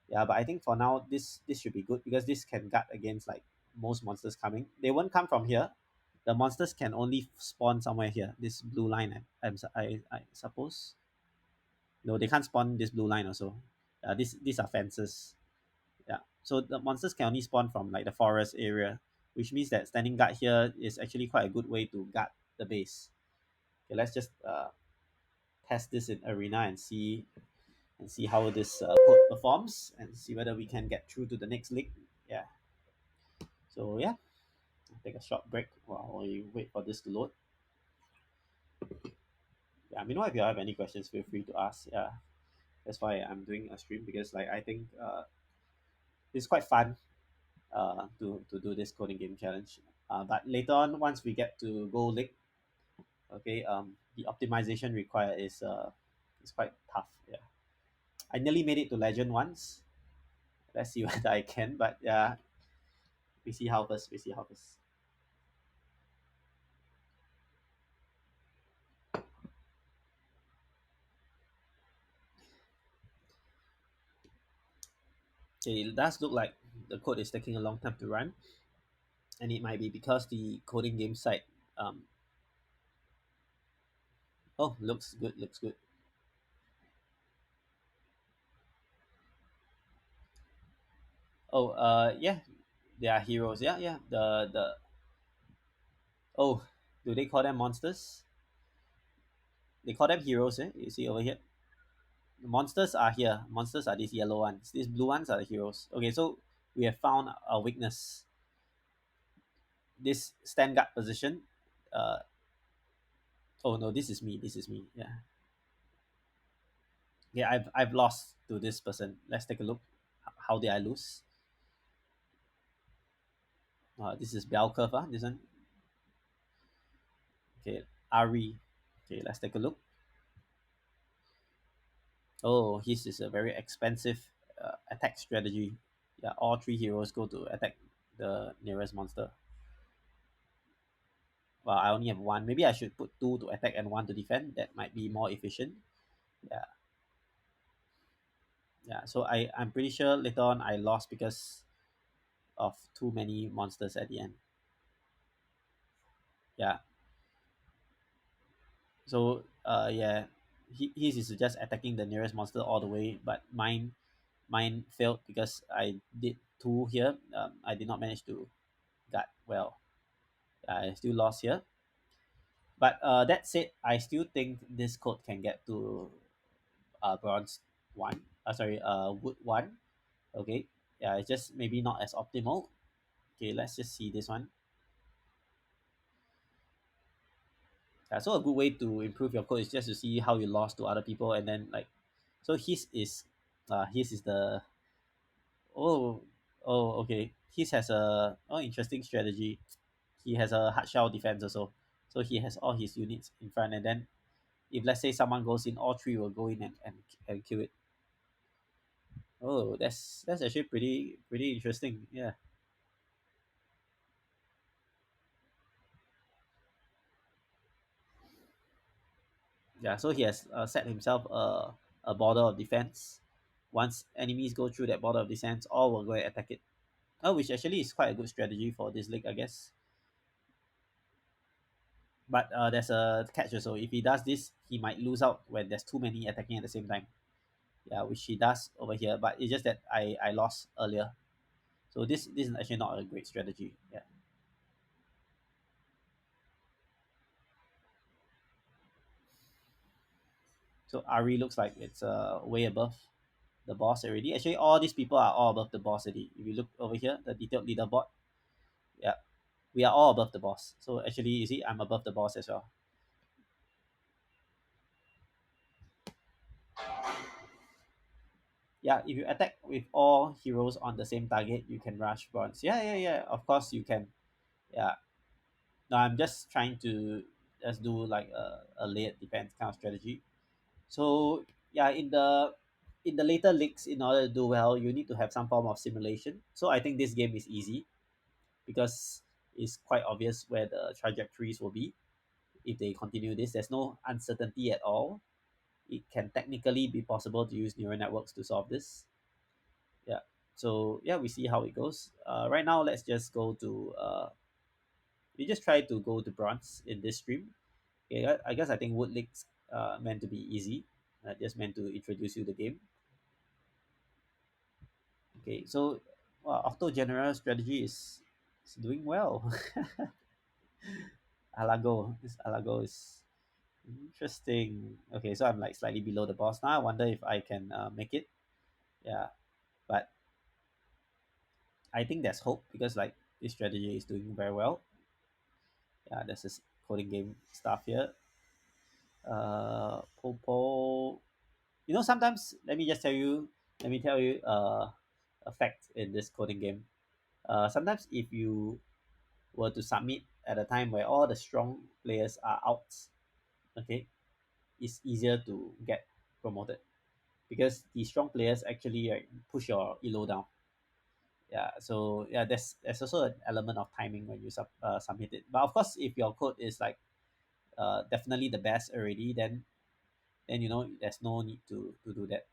Yeah, but I think for now this should be good because this can guard against like most monsters coming. They won't come from here. The monsters can only spawn somewhere here. This blue line, I suppose. No, they can't spawn this blue line also. These are fences. Yeah. So the monsters can only spawn from like the forest area, which means that standing guard here is actually quite a good way to guard the base. Okay, let's just test this in arena and see how this code performs and see whether we can get through to the next league. Yeah. So yeah, I'll take a short break while we wait for this to load. Yeah, meanwhile, if you have any questions, feel free to ask. Yeah, that's why I'm doing a stream because like I think it's quite fun to do this coding game challenge. But later on, once we get to Gold League, okay, the optimization required is quite tough. Yeah, I nearly made it to Legend once. Let's see whether I can. But yeah, we see how first. We see how first. Okay, it does look like the code is taking a long time to run, and it might be because the coding game site. Um, oh, looks good. Looks good. Oh, yeah, they are heroes. Yeah, yeah. The oh, do they call them monsters? They call them heroes. You see over here. The monsters are here. Monsters are these yellow ones. These blue ones are the heroes. Okay, so we have found a weakness. This stand guard position. Uh, oh no, this is me. This is me. Yeah. Yeah, I've lost to this person. Let's take a look. How did I lose? This is bell curve. This one. Okay, Ari. Okay, let's take a look. Oh, his is a very expensive attack strategy. Yeah, all three heroes go to attack the nearest monster. Well, I only have one. Maybe I should put two to attack and one to defend. That might be more efficient. Yeah, yeah. So I'm pretty sure later on I lost because of too many monsters at the end. Yeah. So yeah, his is just attacking the nearest monster all the way, but mine failed because I did two here. I did not manage to guard well. I still lost here. But that said, I still think this code can get to bronze one. Sorry, wood one. Okay. Yeah, it's just maybe not as optimal. Okay, let's just see this one. Yeah, so a good way to improve your code is just to see how you lost to other people and then like, so his is the oh okay. His has a interesting strategy. He has a hard shell defense also, so he has all his units in front, and then if let's say someone goes in, all three will go in and kill it. Oh, that's actually pretty interesting. Yeah, yeah. So he has set himself a border of defense. Once enemies go through that border of defense, all will go and attack it. Oh, which actually is quite a good strategy for this league, I guess. But there's a catch also. If he does this, he might lose out when there's too many attacking at the same time. Yeah, which he does over here. But it's just that I lost earlier. So this is actually not a great strategy. Yeah. So Ari looks like it's way above the boss already. Actually, all these people are all above the boss already. If you look over here, the detailed leaderboard, yeah, we are all above the boss. So actually, you see, I'm above the boss as well. yeah, if you attack with all heroes on the same target, you can rush bronze. Yeah, yeah, yeah. Of course you can. Yeah. No, I'm just trying to just do like a layered defense kind of strategy. So yeah, in the later leagues, in order to do well, you need to have some form of simulation. So I think this game is easy because it's quite obvious where the trajectories will be if they continue this. There's no uncertainty at all. It can technically be possible to use neural networks to solve this. Yeah. So yeah, we see how it goes. Right now, let's just go to we just try to go to bronze in this stream. Okay, I guess I think Wood League's meant to be easy. Just meant to introduce you the game. Okay, so Octo General strategy is doing well. Alago is interesting. Okay, so I'm like slightly below the boss now. I wonder if I can make it. Yeah, but I think there's hope because like this strategy is doing very well. Yeah, there's this coding game stuff here. Popo. Sometimes let me tell you a fact in this coding game. Sometimes if you were to submit at a time where all the strong players are out, okay, it's easier to get promoted because the strong players actually push your elo down. Yeah, so yeah, there's also an element of timing when you submit it. But of course, if your code is like definitely the best already, then there's no need to do that.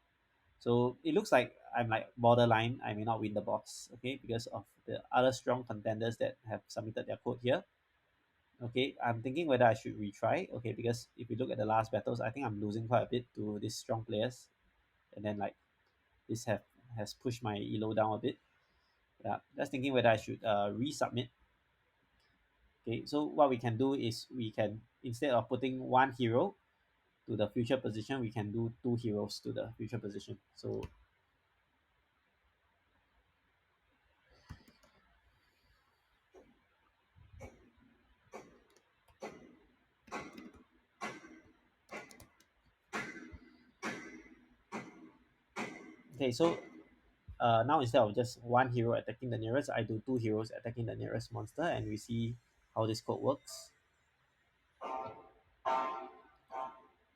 So it looks like I'm like borderline. I may not win the boss, okay, because of the other strong contenders that have submitted their code here. Okay, I'm thinking whether I should retry. Okay, because if you look at the last battles, I think I'm losing quite a bit to these strong players, and then like this have has pushed my elo down a bit. Yeah, just thinking whether I should resubmit. Okay, so what we can do is we can, instead of putting one hero to the future position, we can do two heroes to the future position. So okay, so now instead of just one hero attacking the nearest, I do two heroes attacking the nearest monster, and we see how this code works.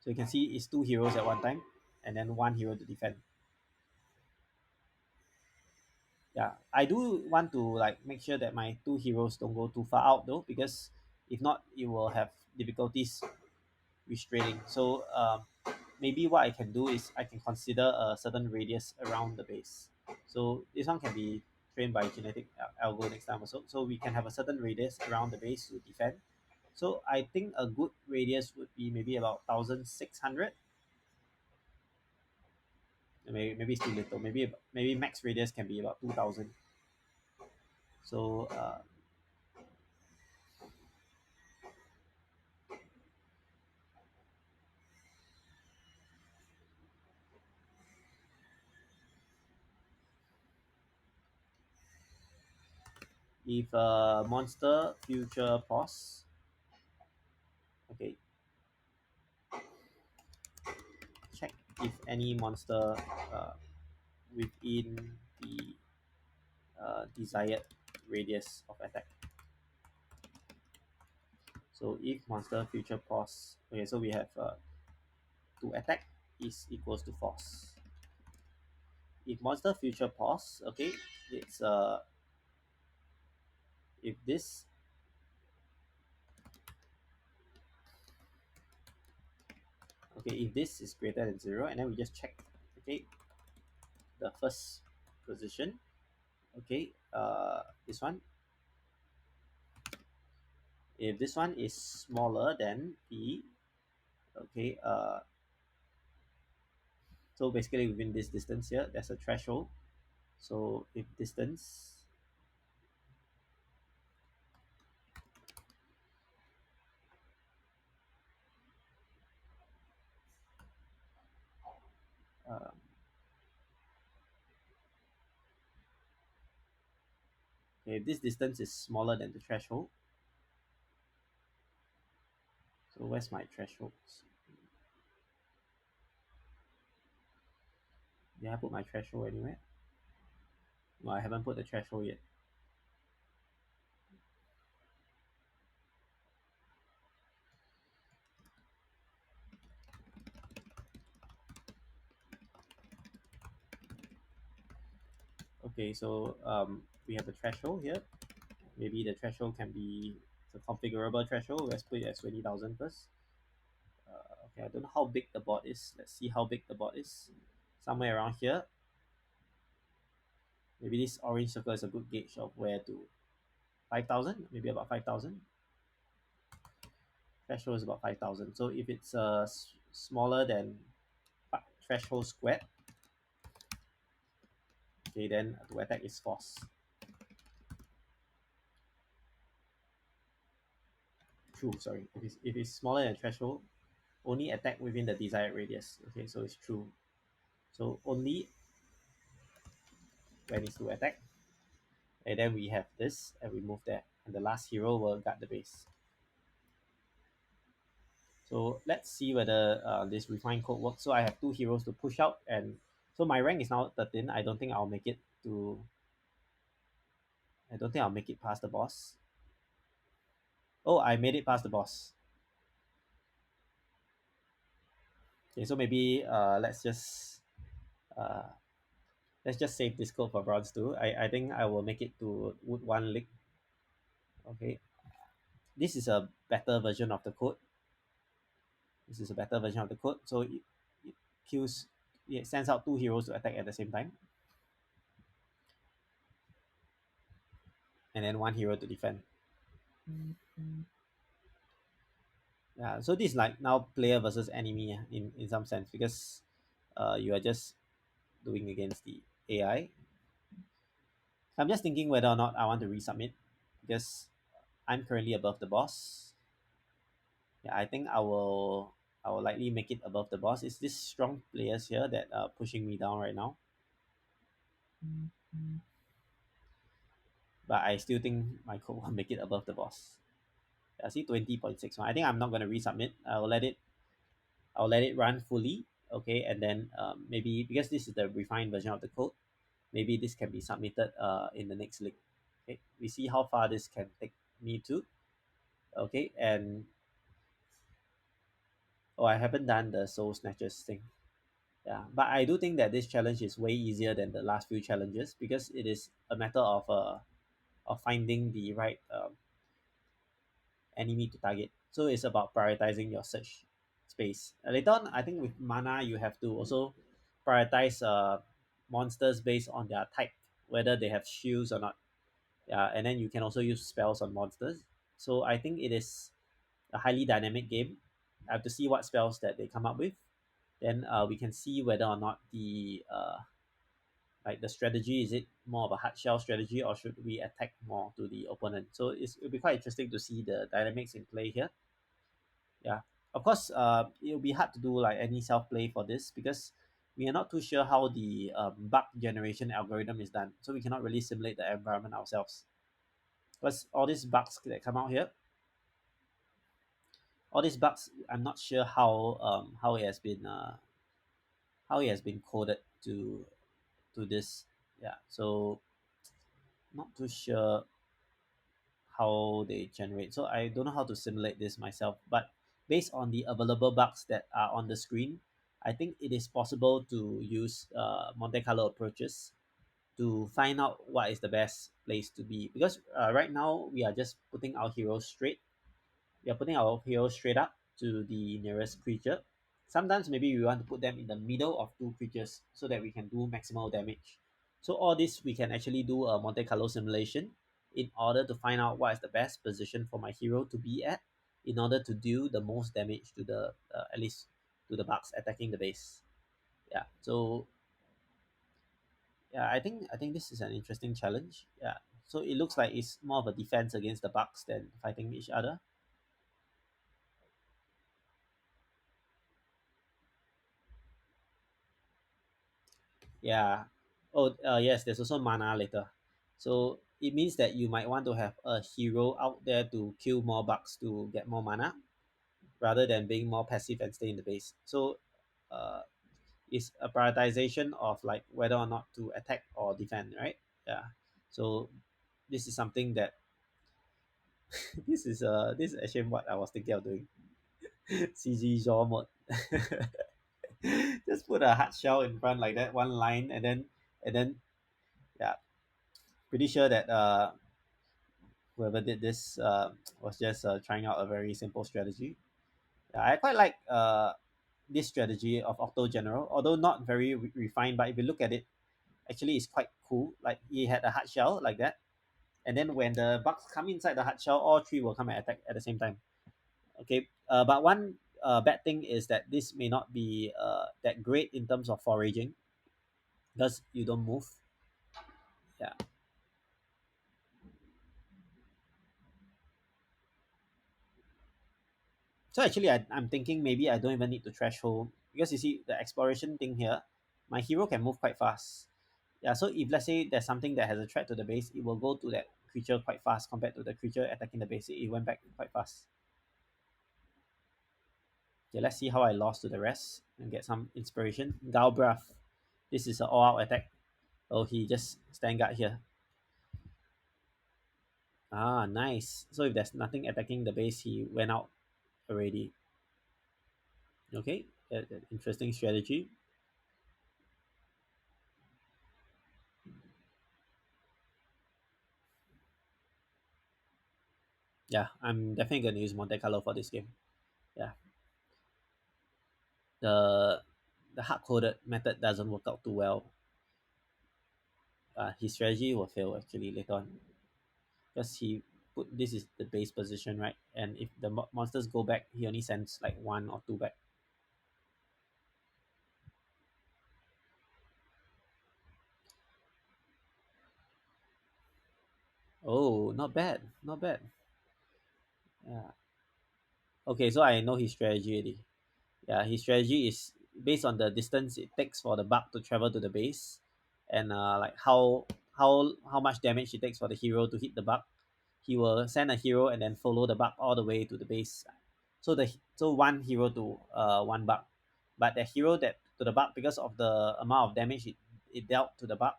So you can see it's two heroes at one time, and then one hero to defend. Yeah, I do want to like make sure that my two heroes don't go too far out though, because if not, it will have difficulties restraining. So maybe what I can do is I can consider a certain radius around the base. So this one can be trained by genetic algo next time also. So we can have a certain radius around the base to defend. So I think a good radius would be maybe about 1,600. Maybe it's too little. Maybe max radius can be about 2,000. So if monster future pause, okay, check if any monster uh, within the desired radius of attack. So if monster future pause, okay, so we have to attack is equals to force. If monster future pause, okay, it's if this, okay, if this is greater than zero, and then we just check, okay, the first position, okay, this one, if this one is smaller than p, okay, so basically within this distance here, there's a threshold. So if distance, um, okay, if this distance is smaller than the threshold, so where's my thresholds? Did I put my threshold anywhere? No, I haven't put the threshold yet. Okay, so we have the threshold here. Maybe the threshold can be a configurable threshold. Let's put it as 20,000 first. Okay, I don't know how big the bot is. Let's see how big the bot is. Somewhere around here. Maybe this orange circle is a good gauge of where to. 5,000, maybe about 5,000. Threshold is about 5,000. So if it's smaller than threshold squared, okay, then to attack is force. True, sorry. If it's smaller than threshold, only attack within the desired radius. Okay, so it's true. So only when it's to attack. And then we have this, and we move that. And the last hero will guard the base. So let's see whether this refined code works. So I have two heroes to push out, and so my rank is now 13. I don't think I'll make it to. I don't think I'll make it past the boss. Oh, I made it past the boss. Okay, so maybe uh, let's just save this code for bronze 2. I think I will make it to wood 1 league. Okay, this is a better version of the code. This is a better version of the code. So it kills, it sends out two heroes to attack at the same time, and then one hero to defend. Yeah, so this is like now player versus enemy in some sense, because you are just doing against the AI. I'm just thinking whether or not I want to resubmit, because I'm currently above the boss. Yeah, I think I will likely make it above the boss. It's these strong players here that are pushing me down right now. But I still think my code will make it above the boss. I see 20.61. I think I'm not gonna resubmit. I'll let it run fully. Okay, and then maybe because this is the refined version of the code, maybe this can be submitted in the next league. Okay, we see how far this can take me to. Okay, and oh, I haven't done the soul snatchers thing. Yeah, but I do think that this challenge is way easier than the last few challenges, because it is a matter of finding the right enemy to target. So it's about prioritizing your search space. Later on, I think with mana, you have to also prioritize monsters based on their type, whether they have shields or not. Yeah, and then you can also use spells on monsters. So I think it is a highly dynamic game. I have to see what spells that they come up with. Then we can see whether or not the like the strategy, is it more of a hard shell strategy, or should we attack more to the opponent? So it'll be quite interesting to see the dynamics in play here. Yeah, of course, it'll be hard to do like any self play for this, because we are not too sure how the bug generation algorithm is done, so we cannot really simulate the environment ourselves. Because all these bugs that come out here, all these bugs, I'm not sure how it has been coded to this. Yeah, so not too sure how they generate. So I don't know how to simulate this myself, but based on the available bugs that are on the screen, I think it is possible to use Monte Carlo approaches to find out what is the best place to be. Because right now we are just putting our heroes straight. We are putting our heroes straight up to the nearest creature. Sometimes maybe we want to put them in the middle of two creatures so that we can do maximal damage. So all this we can actually do a Monte Carlo simulation in order to find out what is the best position for my hero to be at, in order to do the most damage to the at least to the bugs attacking the base. Yeah. So yeah, I think this is an interesting challenge. Yeah. So it looks like it's more of a defense against the bugs than fighting each other. Yeah. Oh, yes. There's also mana later, so it means that you might want to have a hero out there to kill more bugs to get more mana, rather than being more passive and stay in the base. So, uh, is a prioritization of like whether or not to attack or defend, right? Yeah. So this is something that this is actually what I was thinking of doing. CG jaw mode. Just put a hard shell in front like that, one line, and then yeah, pretty sure that whoever did this was just trying out a very simple strategy. Yeah, I quite like this strategy of Octo General, although not very refined. But if you look at it, actually, it's quite cool. Like he had a hard shell like that, and then when the bugs come inside the hard shell, all three will come and attack at the same time. Okay, but one bad thing is that this may not be that great in terms of foraging because you don't move. Yeah. So actually, I'm thinking maybe I don't even need to threshold because you see the exploration thing here, my hero can move quite fast. Yeah, so if let's say there's something that has a threat to the base, it will go to that creature quite fast compared to the creature attacking the base. It went back quite fast. Okay, let's see how I lost to the rest and get some inspiration. Galbraith. This is an all-out attack. Oh, he just stand guard here. Ah, nice. So if there's nothing attacking the base, he went out already. Okay, interesting strategy. Yeah, I'm definitely gonna use Monte Carlo for this game. Yeah, the the hard coded method doesn't work out too well. His strategy will fail actually later on because he put this is the base position, right? And if the monsters go back, he only sends like one or two back. Oh, not bad, not bad. Yeah. Okay, so I know his strategy already. Yeah, his strategy is based on the distance it takes for the bug to travel to the base, and like how much damage it takes for the hero to hit the bug. He will send a hero and then follow the bug all the way to the base. So one hero to one bug, but the hero that to the bug because of the amount of damage it dealt to the bug,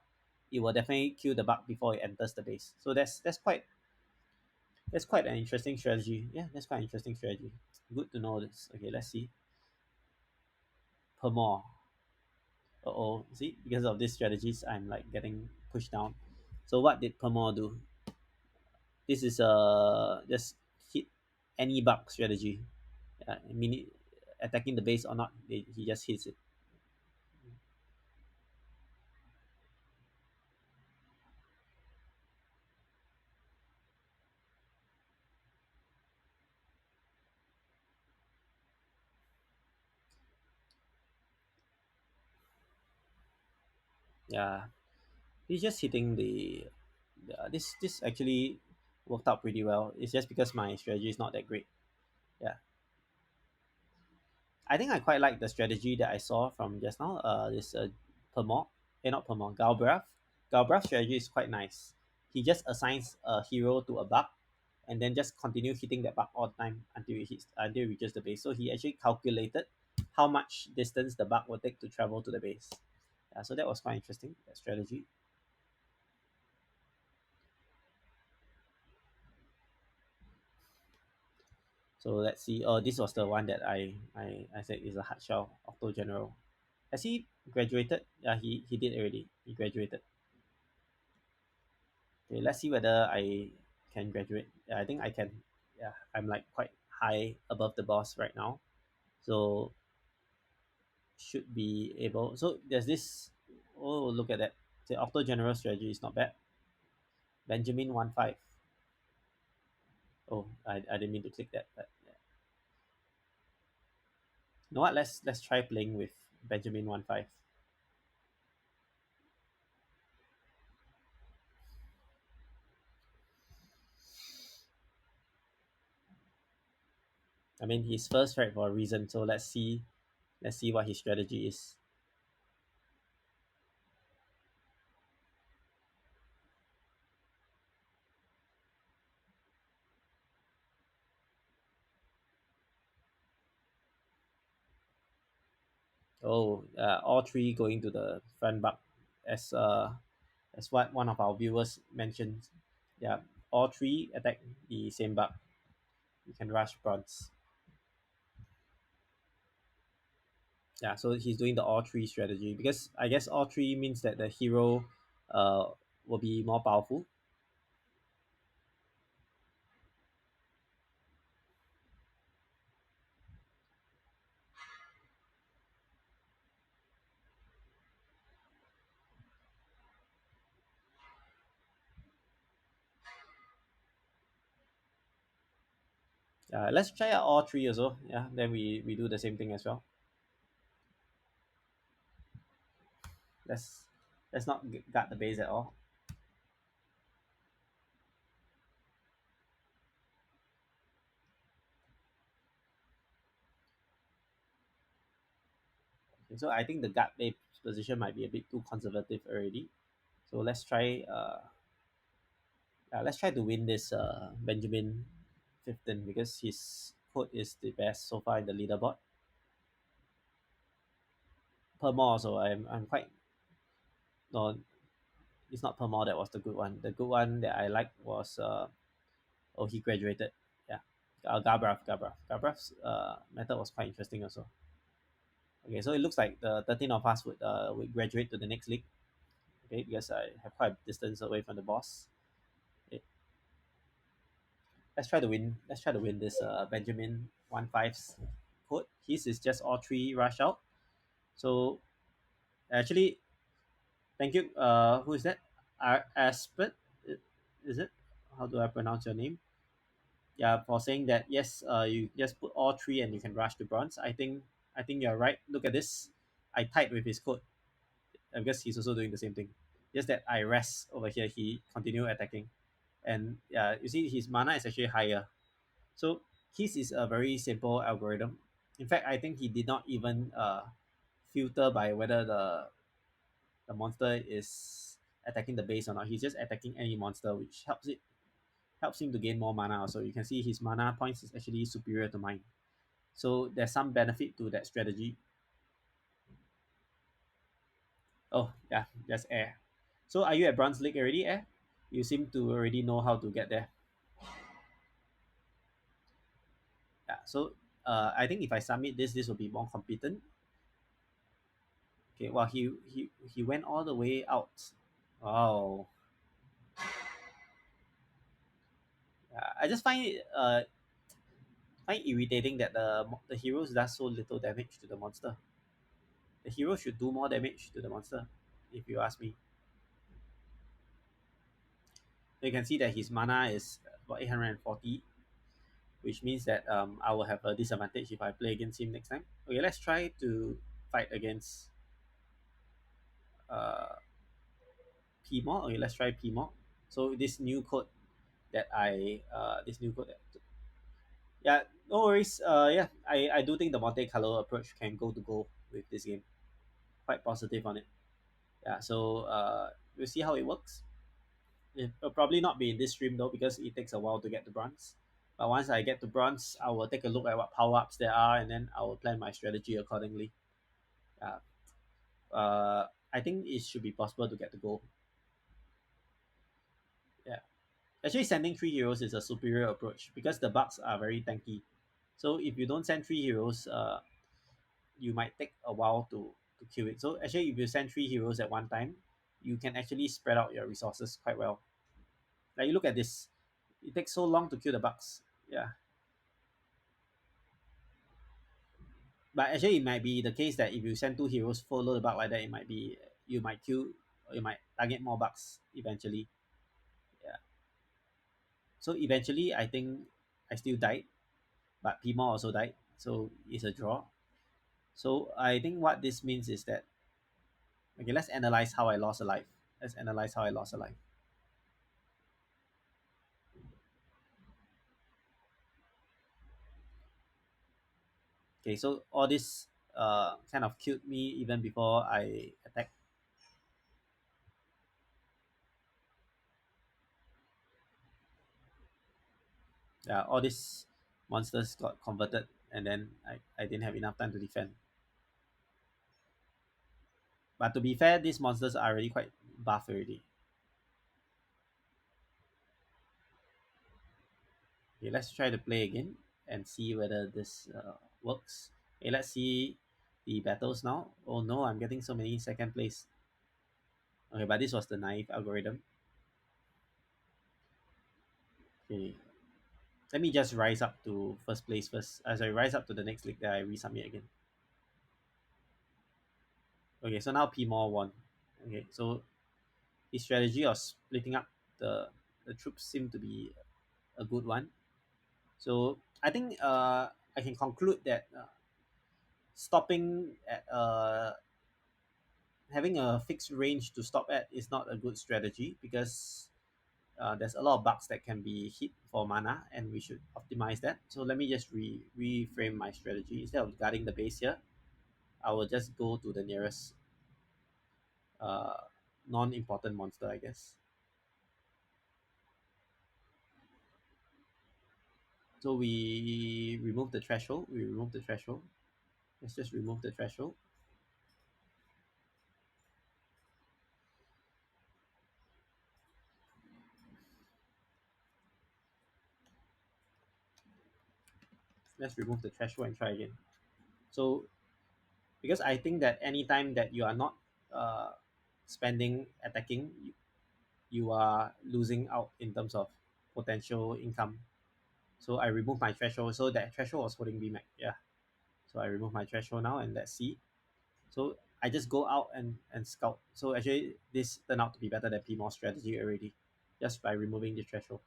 it will definitely kill the bug before it enters the base. So that's quite an interesting strategy. Yeah, that's quite an interesting strategy. Good to know this. Okay, let's see. Per more. Oh, see, because of these strategies, I'm like getting pushed down. So what did Permor do? This is just hit any bug strategy. I mean, attacking the base or not, he just hits it. Yeah, he's just hitting this actually worked out pretty well. It's just because my strategy is not that great. Yeah, I think I quite like the strategy that I saw from just now. This Permor, not Permor, Galbraith. Galbraith's strategy is quite nice. He just assigns a hero to a bug, and then just continue hitting that bug all the time until it reaches the base. So he actually calculated how much distance the bug will take to travel to the base. Yeah, so that was quite interesting. That strategy. So let's see. Oh, this was the one that I said is a hard shell Octo General. Has he graduated? Yeah, he did already. He graduated. Okay, let's see whether I can graduate. Yeah, I think I can. Yeah, I'm like quite high above the boss right now. So should be able. So there's this. Oh, look at that. The Octo General strategy is not bad. Benjamin 1-5. Oh, I didn't mean to click that. But yeah. You know what? Let's try playing with Benjamin 1-5. I mean, he's first right for a reason. So let's see what his strategy is. Oh, all three going to the front bug, as what one of our viewers mentioned. Yeah, all three attack the same bug. You can rush bronze. Yeah, so he's doing the all three strategy because I guess all three means that the hero uh will be more powerful. Let's try out all three also. Yeah, then we do the same thing as well. Let's let's not guard the base at all. Okay, so I think the guard base position might be a bit too conservative already. So let's try to win this Benjamin 15 because his code is the best so far in the leaderboard. Per more also, I'm quite no, it's not per more that was the good one. The good one that I liked was oh, he graduated. Yeah, Gabrav's method was quite interesting also. Okay, so it looks like the 13 of us would graduate to the next league. Okay, because I have quite a distance away from the boss. Okay, let's try to win. Let's try to win this Benjamin 15's code. His is just all three rush out. So actually, thank you. Who is that? Aspert, is it? How do I pronounce your name? Yeah, for saying that yes, you just put all three and you can rush to bronze. I think you're right. Look at this. I tied with his code because he's also doing the same thing. Just that I rest over here, he continue attacking, and yeah, you see his mana is actually higher. So his is a very simple algorithm. In fact, I think he did not even filter by whether the monster is attacking the base or not. He's just attacking any monster, which helps him to gain more mana. Also, you can see his mana points is actually superior to mine. So there's some benefit to that strategy. Oh yeah, that's air. So are you at Bronze League already, air? You seem to already know how to get there. Yeah. So I think if I submit this, this will be more competent. Okay. Well, he went all the way out. Wow. Yeah, I just find irritating that the heroes does so little damage to the monster. The hero should do more damage to the monster, if you ask me. You can see that his mana is about 840, which means that I will have a disadvantage if I play against him next time. Okay, let's try to fight against uh, Pmo. Okay, let's try Pmo. So this new code that yeah, no worries. Yeah, I do think the Monte Carlo approach can go to goal with this game. Quite positive on it. Yeah, so we'll see how it works. It'll probably not be in this stream though because it takes a while to get to bronze. But once I get to bronze, I will take a look at what power ups there are and then I will plan my strategy accordingly. Yeah. I think it should be possible to get the goal. Yeah. Actually, sending three heroes is a superior approach because the bugs are very tanky. So if you don't send three heroes, you might take a while to kill it. So actually, if you send three heroes at one time, you can actually spread out your resources quite well. Like you look at this, it takes so long to kill the bugs. Yeah, but actually, it might be the case that if you send two heroes follow the bug like that, it might be you might kill or you might target more bugs eventually. Yeah. So eventually, I think I still died, but Pimo also died. So it's a draw. So I think what this means is that okay, let's analyze how I lost a life. Let's analyze how I lost a life. Okay, so all this kind of killed me even before I attacked. Yeah, all these monsters got converted, and then I didn't have enough time to defend. But to be fair, these monsters are already quite buff already. Okay, let's try to play again and see whether this works. Okay, let's see the battles now. Oh no, I'm getting so many second place. Okay, but this was the naive algorithm. Okay, let me just rise up to first place first. As I rise up to the next league, then I resubmit again. Okay, so now P-More won. Okay, so his strategy of splitting up the the troops seemed to be a good one. So I think I can conclude that stopping at having a fixed range to stop at is not a good strategy because there's a lot of bugs that can be hit for mana and we should optimize that. So let me just reframe my strategy. Instead of guarding the base here, I will just go to the nearest uh, non-important monster, I guess. So we remove the threshold. We remove the threshold. Let's just remove the threshold. Let's remove the threshold and try again. So because I think that anytime that you are not uh, spending attacking, you are losing out in terms of potential income. So I remove my threshold. So that threshold was holding BMAC. Yeah. So I remove my threshold now and let's see. So I just go out and scout. So actually this turned out to be better than PMOS strategy already. Just by removing the threshold.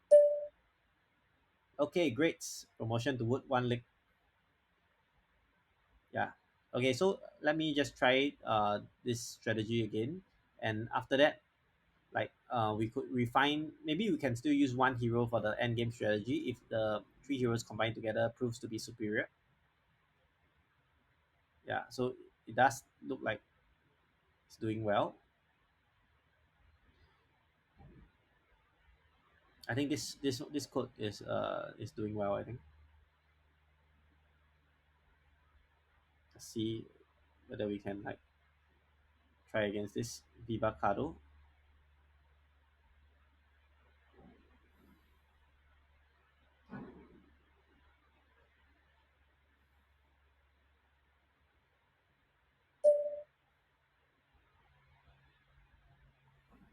Okay, great. Promotion to Wood 1 League. Yeah. Okay, so let me just try this strategy again. And after that, like we could refine, maybe we can still use one hero for the end game strategy if the three heroes combined together proves to be superior. Yeah, so it does look like it's doing well. I think this code is doing well. I think. Let's see whether we can like try against this Viva Cardo.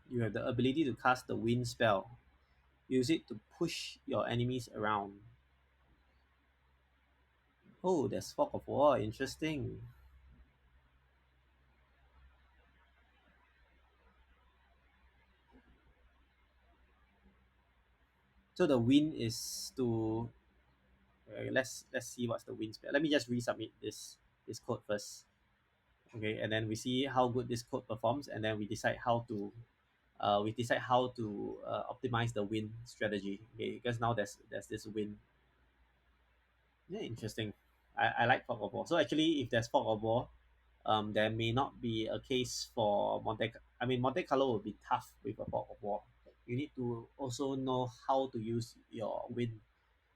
You have the ability to cast the wind spell. Use it to push your enemies around. Oh, there's fog of war. Interesting. So the wind is to let's see what's the wind spell. Let me just resubmit this code first. Okay, and then we see how good this code performs, and then we decide how to optimize the win strategy. Okay, because now there's this win. Yeah, interesting. I like fog of war. So actually, if there's fog of war, there may not be a case for Monte. I mean, Monte Carlo will be tough with a fog of war. You need to also know how to use your win.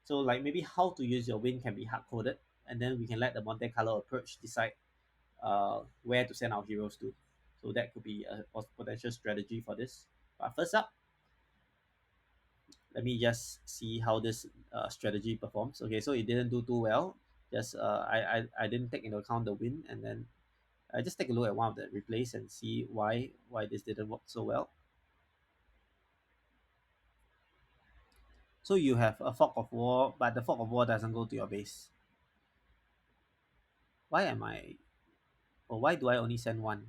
So like maybe how to use your win can be hard coded, and then we can let the Monte Carlo approach decide where to send our heroes to. So that could be a potential strategy for this. But first up, let me just see how this strategy performs. Okay, so it didn't do too well. Just I didn't take into account the win, and then I just take a look at one of the replays and see why this didn't work so well. So you have a fog of war, but the fog of war doesn't go to your base. Why am I? Or why do I only send one?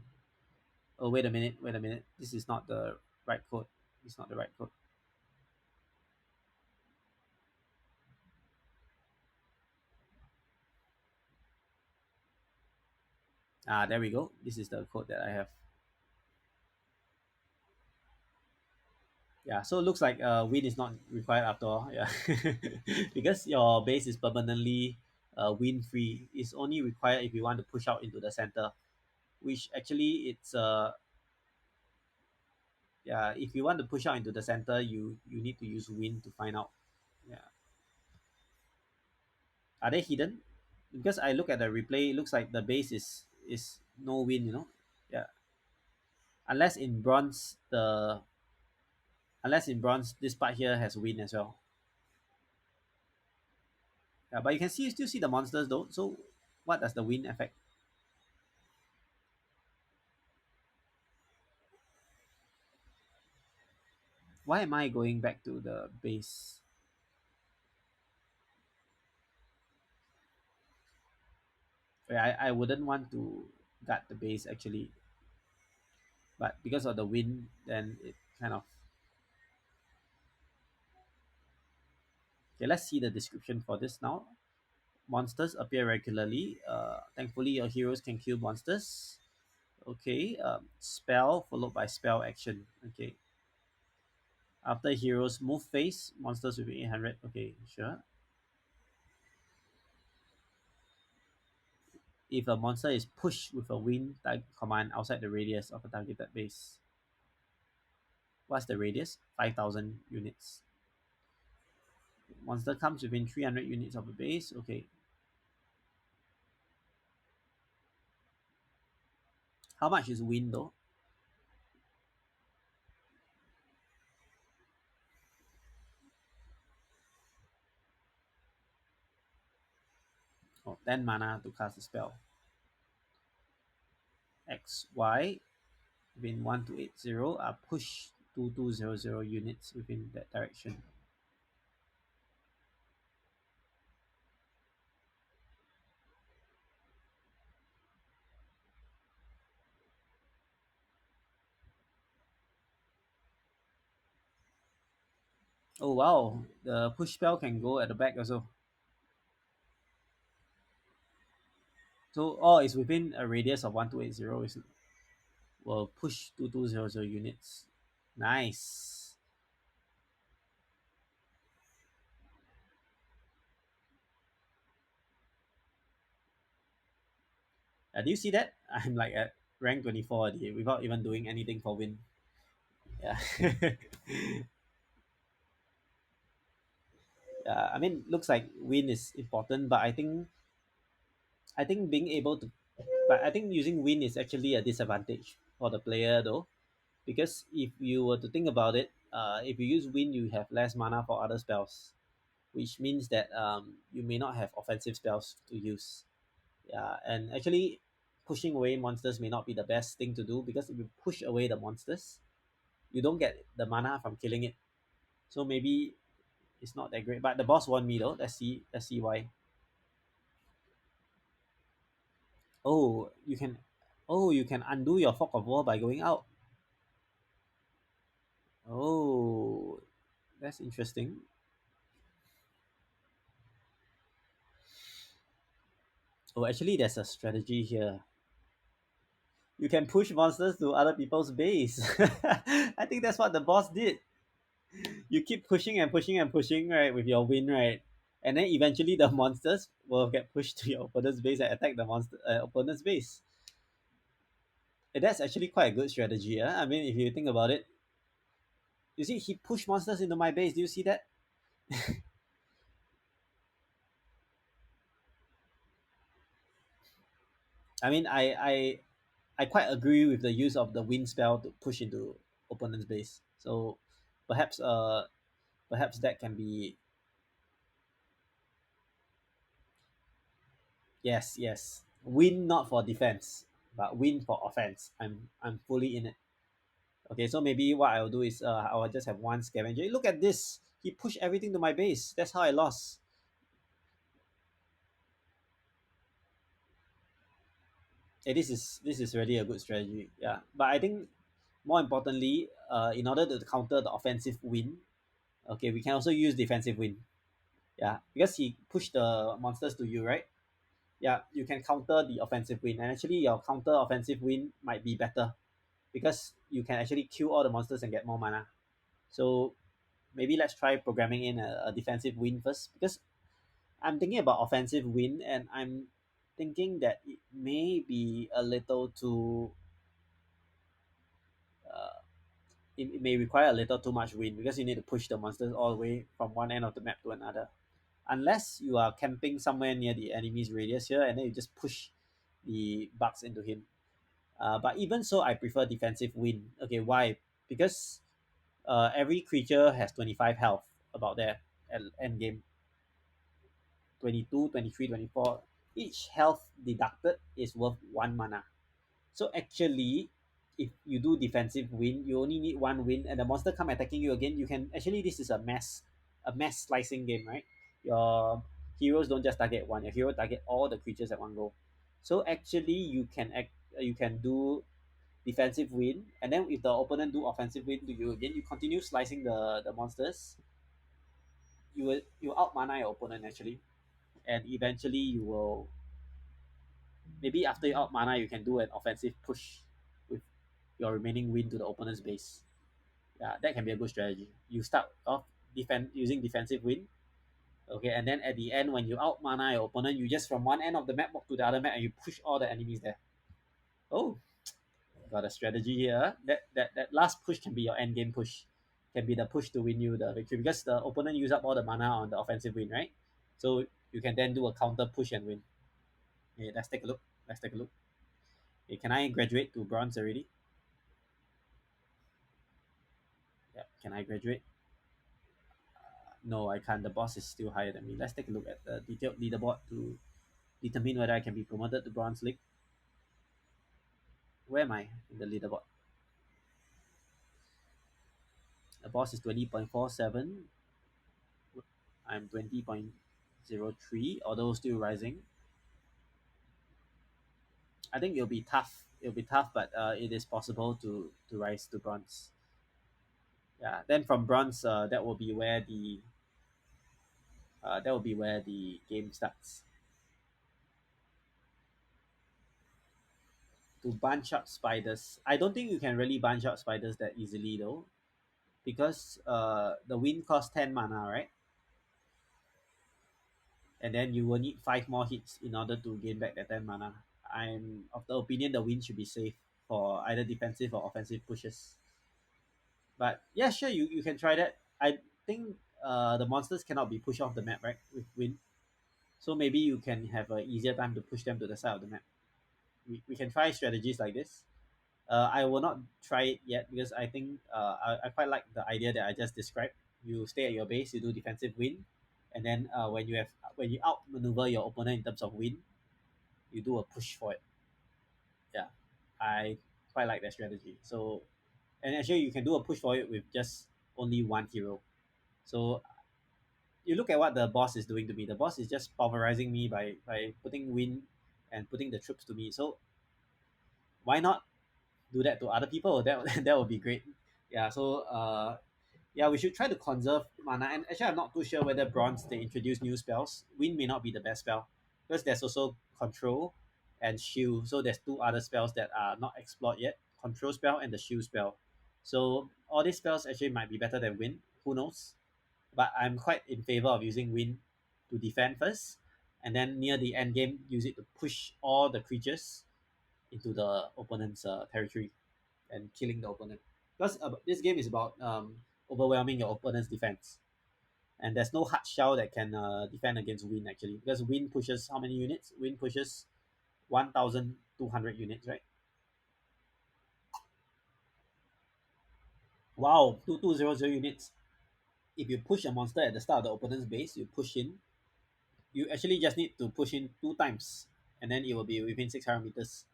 Oh, wait a minute, wait a minute. This is not the right code. It's not the right code. Ah, there we go. This is the code that I have. Yeah, so it looks like wind is not required after all. Yeah, because your base is permanently wind free. It's only required if you want to push out into the center, which actually it's yeah. If you want to push out into the center, you need to use wind to find out. Yeah, are they hidden? Because I look at the replay, it looks like the base is no wind. You know. Yeah. unless in bronze the unless in bronze this part here has wind as well. Yeah, but you can still see the monsters though. So what does the wind affect? Why am I going back to the base? I wouldn't want to guard the base actually, but because of the wind, then it kind of. Okay, let's see the description for this now. Monsters appear regularly. Thankfully, your heroes can kill monsters. Okay, spell followed by spell action. Okay, after heroes move phase, monsters will be 800. Okay, sure. If a monster is pushed with a wind command outside the radius of a targeted base. What's the radius? 5,000 units. Monster comes within 300 units of a base. Okay. How much is wind though? Oh, 10 mana to cast a spell. X, Y, within 1280 are push 2200 units within that direction. Oh wow, the push spell can go at the back also. So it's within a radius of 1280 is will push 2200 units. Nice. Do you see that? I'm like at rank 24 already without even doing anything for win. Yeah. Yeah, I mean, looks like win is important, but I think being able to, but I think using win is actually a disadvantage for the player though, because if you were to think about it, if you use win, you have less mana for other spells, which means that you may not have offensive spells to use. Yeah, and actually, pushing away monsters may not be the best thing to do because if you push away the monsters, you don't get the mana from killing it. So maybe it's not that great. But the boss won me though. Let's see. Let's see why. Oh, you can. Oh, you can undo your fog of war by going out. Oh, that's interesting. Oh, actually, there's a strategy here. You can push monsters to other people's base. I think that's what the boss did. You keep pushing and pushing and pushing, right, with your win, right? And then eventually the monsters will get pushed to your opponent's base and attack the monster opponent's base. And that's actually quite a good strategy. I mean, if you think about it, you see, he pushed monsters into my base. Do you see that? I mean, I quite agree with the use of the wind spell to push into opponent's base. So perhaps perhaps that can be. Yes. Win not for defense, but win for offense. I'm fully in it. Okay, so maybe what I'll do is I'll just have one scavenger. Look at this. He pushed everything to my base. That's how I lost. This is really a good strategy. Yeah, but I think more importantly, in order to counter the offensive win, okay, we can also use defensive win. Yeah, because he pushed the monsters to you, right? Yeah, you can counter the offensive win, and actually your counter offensive win might be better because you can actually kill all the monsters and get more mana. So maybe let's try programming in a defensive win first because I'm thinking about offensive win and I'm thinking that it may be a little too uh, it may require a little too much win because you need to push the monsters all the way from one end of the map to another. Unless you are camping somewhere near the enemy's radius here and then you just push the bugs into him. But even so, I prefer defensive win. Okay, why? Because every creature has 25 health, about there at end game. 22, 23, 24. Each health deducted is worth 1 mana. So actually, if you do defensive win, you only need 1 win, and the monster come attacking you again. You can actually, this is a mass slicing game, right? Your heroes don't just target one. Your hero target all the creatures at one go. So actually, you can do defensive win, and then if the opponent do offensive win to you again, you continue slicing the monsters. You out mana your opponent actually, and eventually you will, maybe after you out mana, you can do an offensive push with your remaining win to the opponent's base. Yeah, that can be a good strategy. You start off using defensive win, okay, and then at the end when you out mana your opponent, you just from one end of the map walk to the other map and you push all the enemies there. Oh, got a strategy here. That last push can be your end game push, can be the push to win you the victory because the opponent use up all the mana on the offensive win, right? So you can then do a counter push and win. Okay, let's take a look. Let's take a look. Okay, can I graduate to bronze already? Yeah, can I graduate? No, I can't. The boss is still higher than me. Let's take a look at the detailed leaderboard to determine whether I can be promoted to bronze league. Where am I in the leaderboard? The boss is 20.47. I'm 20.03, although still rising. I think it'll be tough. It'll be tough, but it is possible to rise to bronze. Yeah. Then from bronze, that will be where the game starts. To bunch up spiders, I don't think you can really bunch up spiders that easily though, because the wind costs 10 mana, right? And then you will need 5 more hits in order to gain back that 10 mana. I'm of the opinion the wind should be safe for either defensive or offensive pushes. But yeah, sure, you can try that. I think the monsters cannot be pushed off the map, right? With wind. So maybe you can have an easier time to push them to the side of the map. We can try strategies like this. I will not try it yet because I think I quite like the idea that I just described. You stay at your base, you do defensive win, and then when you outmaneuver your opponent in terms of win, you do a push for it. Yeah, I quite like that strategy. So, and actually you can do a push for it with just only one hero. So you look at what the boss is doing to me. The boss is just pulverizing me by putting win and putting the troops to me. So why not do that to other people? That would be great. Yeah. So yeah, we should try to conserve mana. And actually, I'm not too sure whether bronze they introduce new spells. Wind may not be the best spell because there's also control and shield. So there's two other spells that are not explored yet: control spell and the shield spell. So all these spells actually might be better than wind. Who knows? But I'm quite in favor of using wind to defend first, and then near the end game, use it to push all the creatures into the opponent's territory and killing the opponent. Because this game is about overwhelming your opponent's defense, and there's no hard shell that can defend against wind actually. Because wind pushes how many units? Wind pushes 1,200 units, right? Wow, 2,200 units. If you push a monster at the start of the opponent's base, you push in. You actually just need to push in 2 times, and then it will be within 600 meters.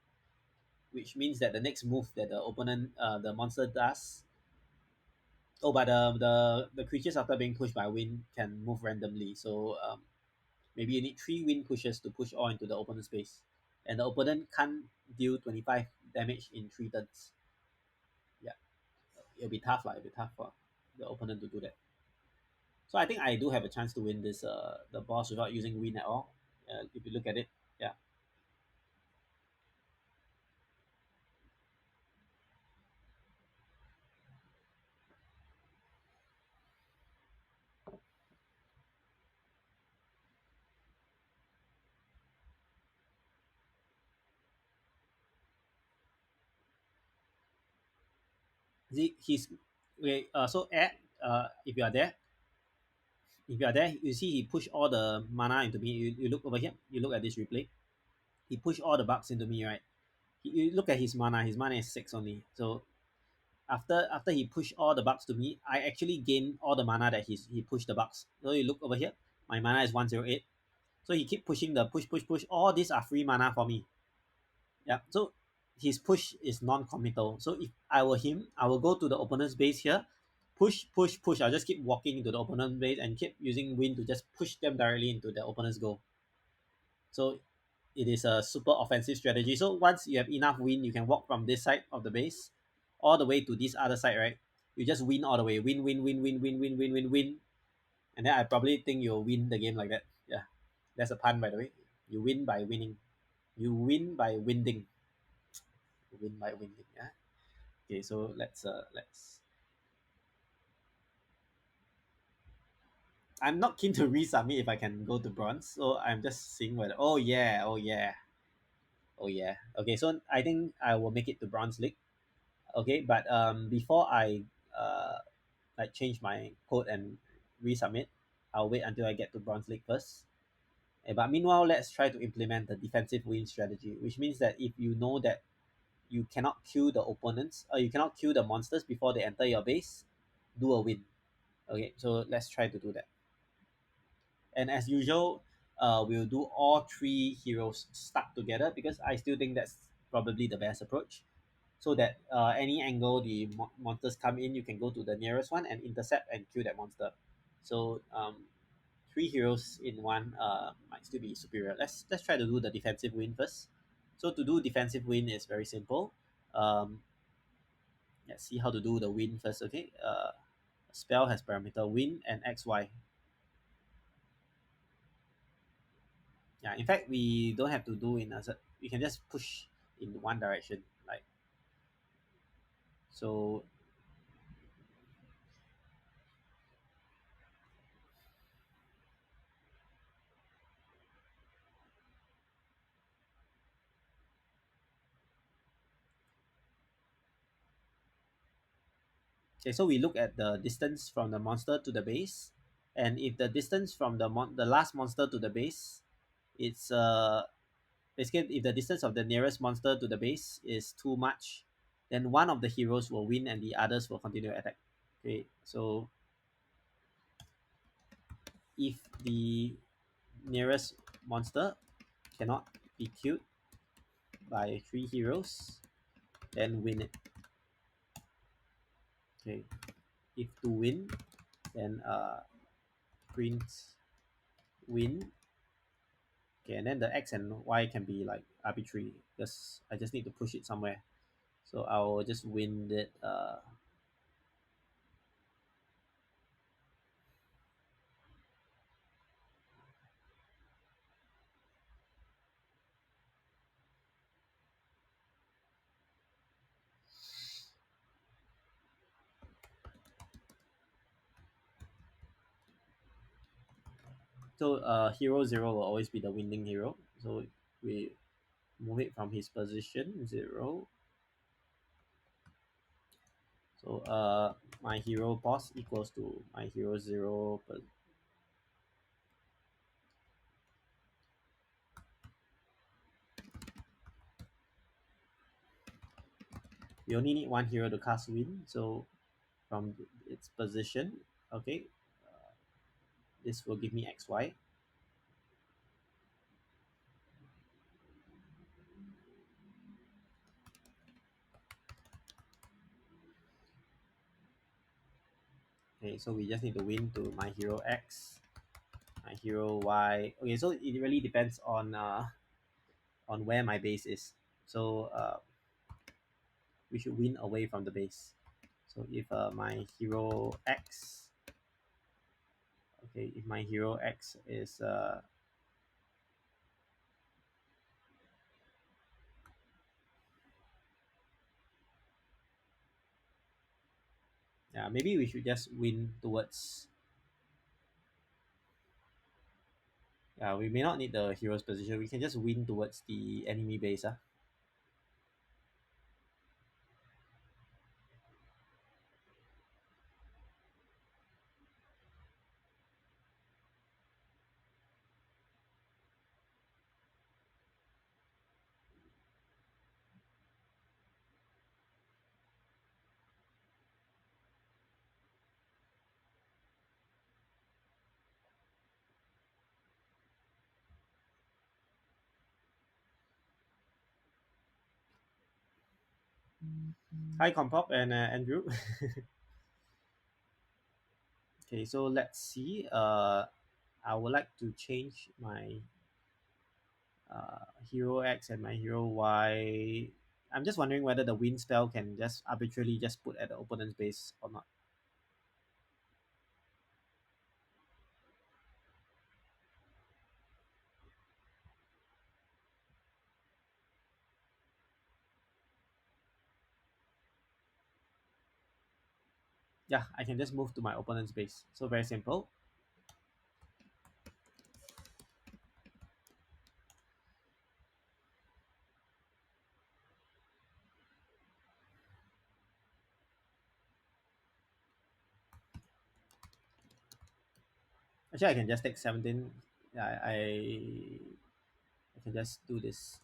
Which means that the next move that the monster does. Oh, but the creatures after being pushed by wind can move randomly. So maybe you need 3 wind pushes to push all into the opponent's space, and the opponent can't deal 25 damage in 3 turns. Yeah, it'll be tough, like it'll be tough for the opponent to do that. So I think I do have a chance to win this the boss without using wind at all. If you look at it, yeah. See, he's okay. So at if you are there, you see he pushed all the mana into me. You look over here. You look at this replay. He pushed all the bugs into me, right? You look at his mana. His mana is 6 only. So after he pushed all the bugs to me, I actually gained all the mana that he pushed the bugs. So you look over here, my mana is 108. So he keep pushing the push. All these are free mana for me. Yeah. So his push is non-committal. So if I were him, I will go to the opponent's base here, push. I'll just keep walking into the opponent's base and keep using wind to just push them directly into the opponent's goal. So it is a super offensive strategy. So once you have enough wind, you can walk from this side of the base all the way to this other side, right? You just win all the way. Win. And then I probably think you'll win the game like that. Yeah. That's a pun, by the way. You win by winning. You win by winding. You win by winding. Yeah. Okay, so let's I'm not keen to resubmit if I can go to bronze. So I'm just seeing whether oh yeah. Okay, so I think I will make it to bronze league. Okay, but before I like change my code and resubmit, I'll wait until I get to bronze league first. But meanwhile, let's try to implement the defensive win strategy, which means that if you know that you cannot kill the opponents or you cannot kill the monsters before they enter your base, do a win. Okay, so let's try to do that. And as usual, we'll do all three heroes stuck together because I still think that's probably the best approach. So that any angle the monsters come in, you can go to the nearest one and intercept and kill that monster. So three heroes in one might still be superior. Let's try to do the defensive win first. So to do defensive win is very simple. Um, let's see how to do the win first. Okay, spell has parameter win and XY. Yeah, in fact, we don't have to do in a we can just push in one direction. Like so. Okay, so we look at the distance from the monster to the base, and if the distance from the last monster to the base, it's basically if the distance of the nearest monster to the base is too much, then one of the heroes will win and the others will continue attack. Okay, so if the nearest monster cannot be killed by three heroes, then win it. Okay, if to win, then print win. Okay, and then the X and Y can be like arbitrary. Just I just need to push it somewhere. So I'll just win it. So hero zero will always be the winning hero. So we move it from his position 0. So my hero pos equals to my hero 0. We only need one hero to cast win. So from its position, okay, this will give me XY. Okay, so we just need to win to my hero X, my hero Y. Okay, so it really depends on where my base is. So we should win away from the base. So if my hero X, okay, if my hero X is yeah, maybe we should just win towards. Yeah, we may not need the hero's position. We can just win towards the enemy base. Hi, Compop and Andrew. Okay, so let's see. I would like to change my hero X and my hero Y. I'm just wondering whether the wind spell can just arbitrarily just put at the opponent's base or not. Yeah, I can just move to my opponent's base. So very simple. Actually, I can just take 17. I can just do this.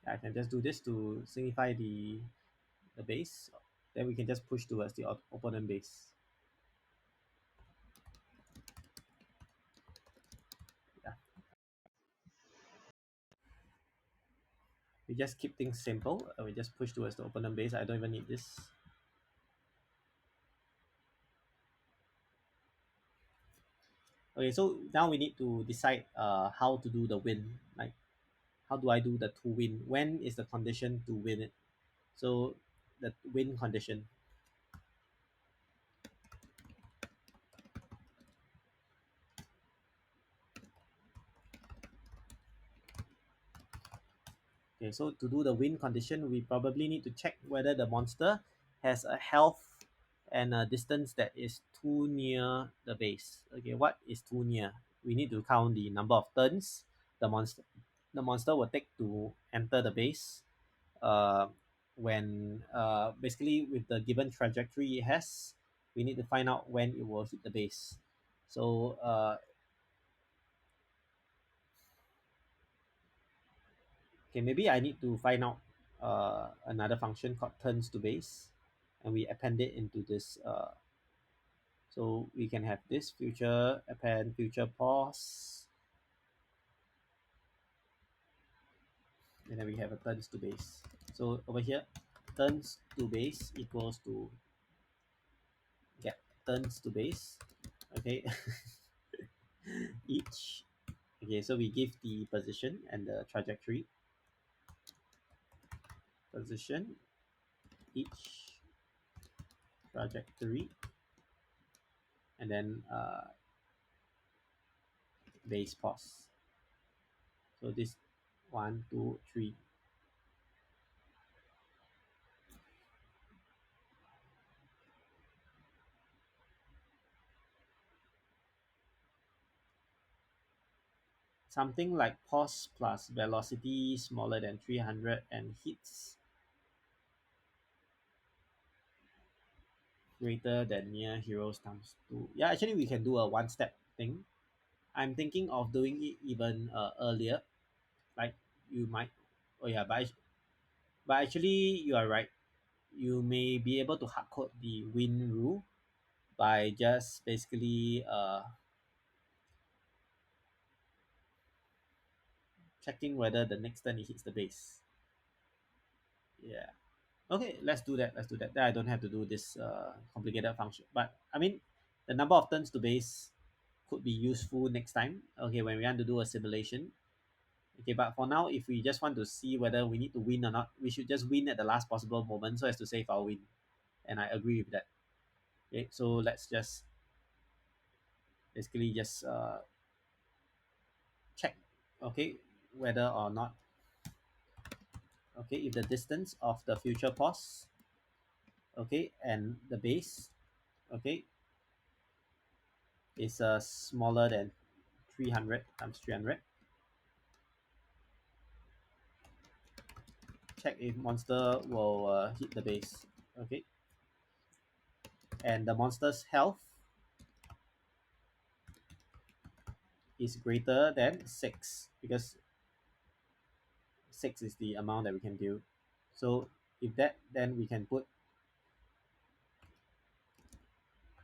I can just do this to signify the base. Then we can just push towards the opponent base. Yeah, we just keep things simple. We just push towards the opponent base. I don't even need this. Okay, so now we need to decide how to do the win. Like, how do I do the to win? When is the condition to win it? So the win condition. Okay, so to do the win condition, we probably need to check whether the monster has a health and a distance that is too near the base. Okay, what is too near? We need to count the number of turns the monster will take to enter the base. Uh, when basically with the given trajectory it has, we need to find out when it will hit the base. So okay, maybe I need to find out another function called turns to base, and we append it into this. So we can have this future append future pause, and then we have a turns to base. So over here, turns to base equals to get turns to base. Okay, each. Okay, so we give the position and the trajectory. Position each trajectory, and then base pause. So this 1, 2, 3. Something like pause plus velocity smaller than 300 and hits greater than near heroes times 2. Yeah, actually we can do a one step thing. I'm thinking of doing it even earlier. Like you might, oh yeah, but actually you are right. You may be able to hardcode the win rule by just basically checking whether the next turn it hits the base. Yeah. Okay, let's do that. Let's do that. Then I don't have to do this complicated function. But I mean, the number of turns to base could be useful next time. Okay, when we want to do a simulation. Okay, but for now, if we just want to see whether we need to win or not, we should just win at the last possible moment so as to save our win. And I agree with that. Okay, so let's just basically just check. Okay, whether or not. Okay, if the distance of the future pause. Okay, and the base. Okay, is smaller than 300 times 300. Check if monster will hit the base. Okay, and the monster's health is greater than 6 because 6 is the amount that we can do. So if that, then we can put,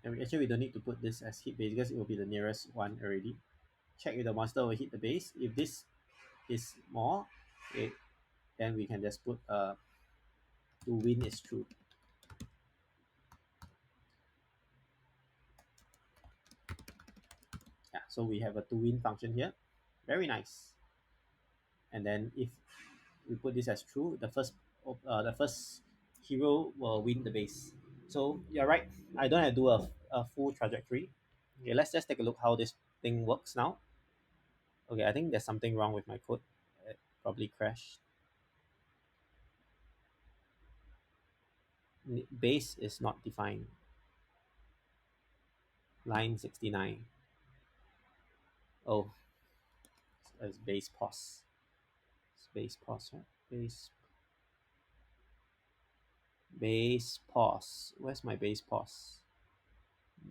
and actually we don't need to put this as hit base because it will be the nearest one already. Check if the monster will hit the base. If this is more, okay, then we can just put to win is true. Yeah, so we have a to win function here. Very nice. And then if we put this as true, the first hero will win the base. So you're right. I don't have to do a full trajectory. Okay, let's just take a look how this thing works now. Okay, I think there's something wrong with my code. It probably crashed. Base is not defined. Line 69. Oh, it's base pos. It's base pos, right? Base pos. Where's my base pos?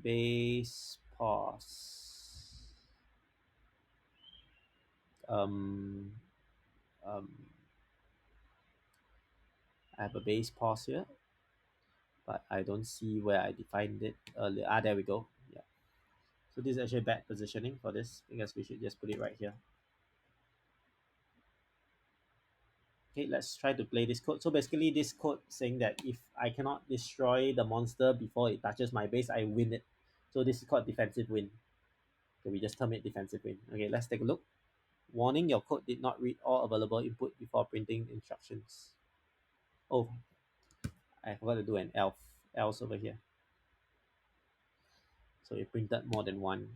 Base pos. Um, um, I have a base pos here, but I don't see where I defined it earlier. Ah, there we go. Yeah. So this is actually bad positioning for this because we should just put it right here. Okay, let's try to play this code. So basically this code saying that if I cannot destroy the monster before it touches my base, I win it. So this is called defensive win. Okay, we just term it defensive win. Okay, let's take a look. Warning, your code did not read all available input before printing instructions. Oh, I forgot to do an else over here. So it printed more than one.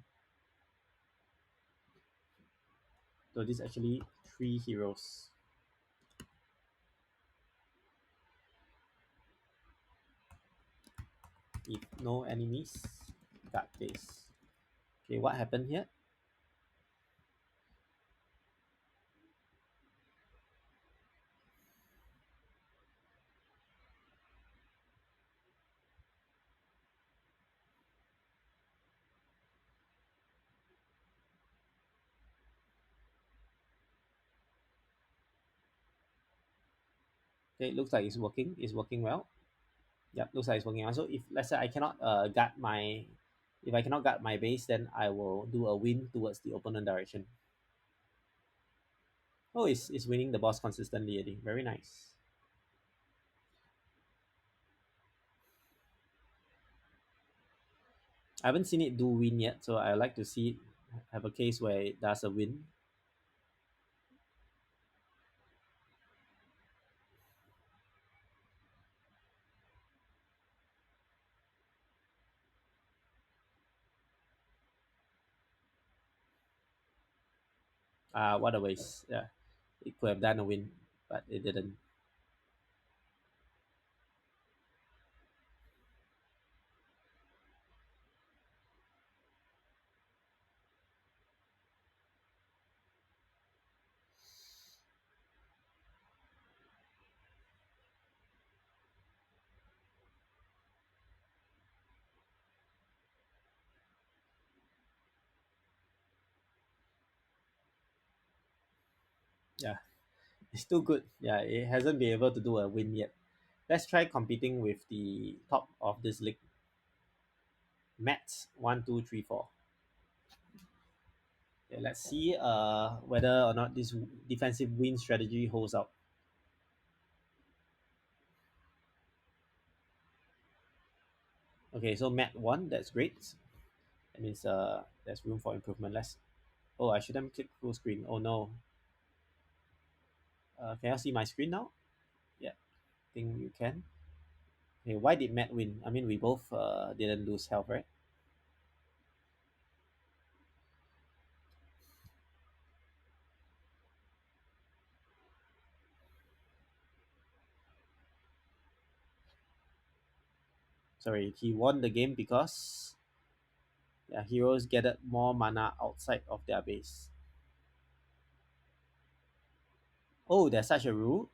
So this is actually 3 heroes. If no enemies, got this. Okay, what happened here? Okay, it looks like it's working. It's working well. Yep, looks like it's working well. So if let's say I cannot guard my, if I cannot guard my base, then I will do a win towards the opponent direction. Oh, it's winning the boss consistently, Eddie. Very nice. I haven't seen it do win yet, so I like to see it have a case where it does a win. What a waste. Yeah, it could have done a win, but it didn't. Yeah, it's still good. Yeah, it hasn't been able to do a win yet. Let's try competing with the top of this league. Mets 1, 2, 3, 4. Okay, let's see whether or not this defensive win strategy holds out. Okay, so Matt won. That's great. That means there's room for improvement. Let's. Oh, I shouldn't click full screen. Oh no. Can you see my screen now? Yeah, I think you can. Okay, why did Matt win? I mean, we both didn't lose health, right? Sorry, he won the game because heroes gathered more mana outside of their base. Oh, there's such a rule.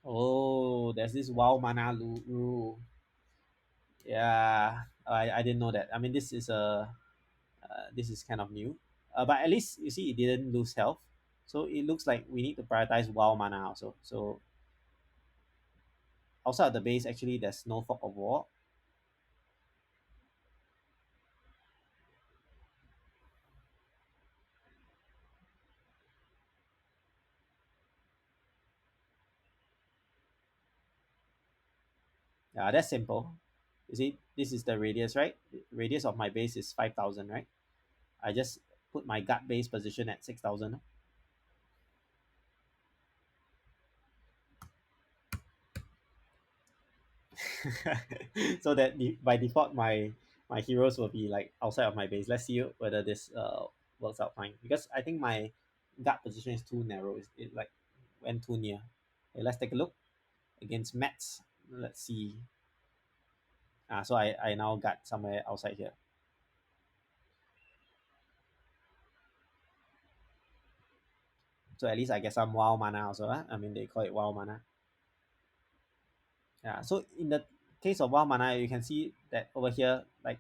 Oh, there's this wow mana rule. Yeah, I didn't know that. I mean, this is kind of new. But at least you see, it didn't lose health. So it looks like we need to prioritize wow mana also. So outside of the base, actually, there's no fog of war. Yeah, that's simple. You see, this is the radius, right? Radius of my base is 5,000, right? I just put my gut base position at 6,000. So that by default, my heroes will be like outside of my base. Let's see whether this works out fine. Because I think my gut position is too narrow. It like went too near. Okay, let's take a look against Mets. Let's see. So I now got somewhere outside here. So at least I get some wow mana also. I mean, they call it wow mana. Yeah. So in the case of wow mana, you can see that over here, like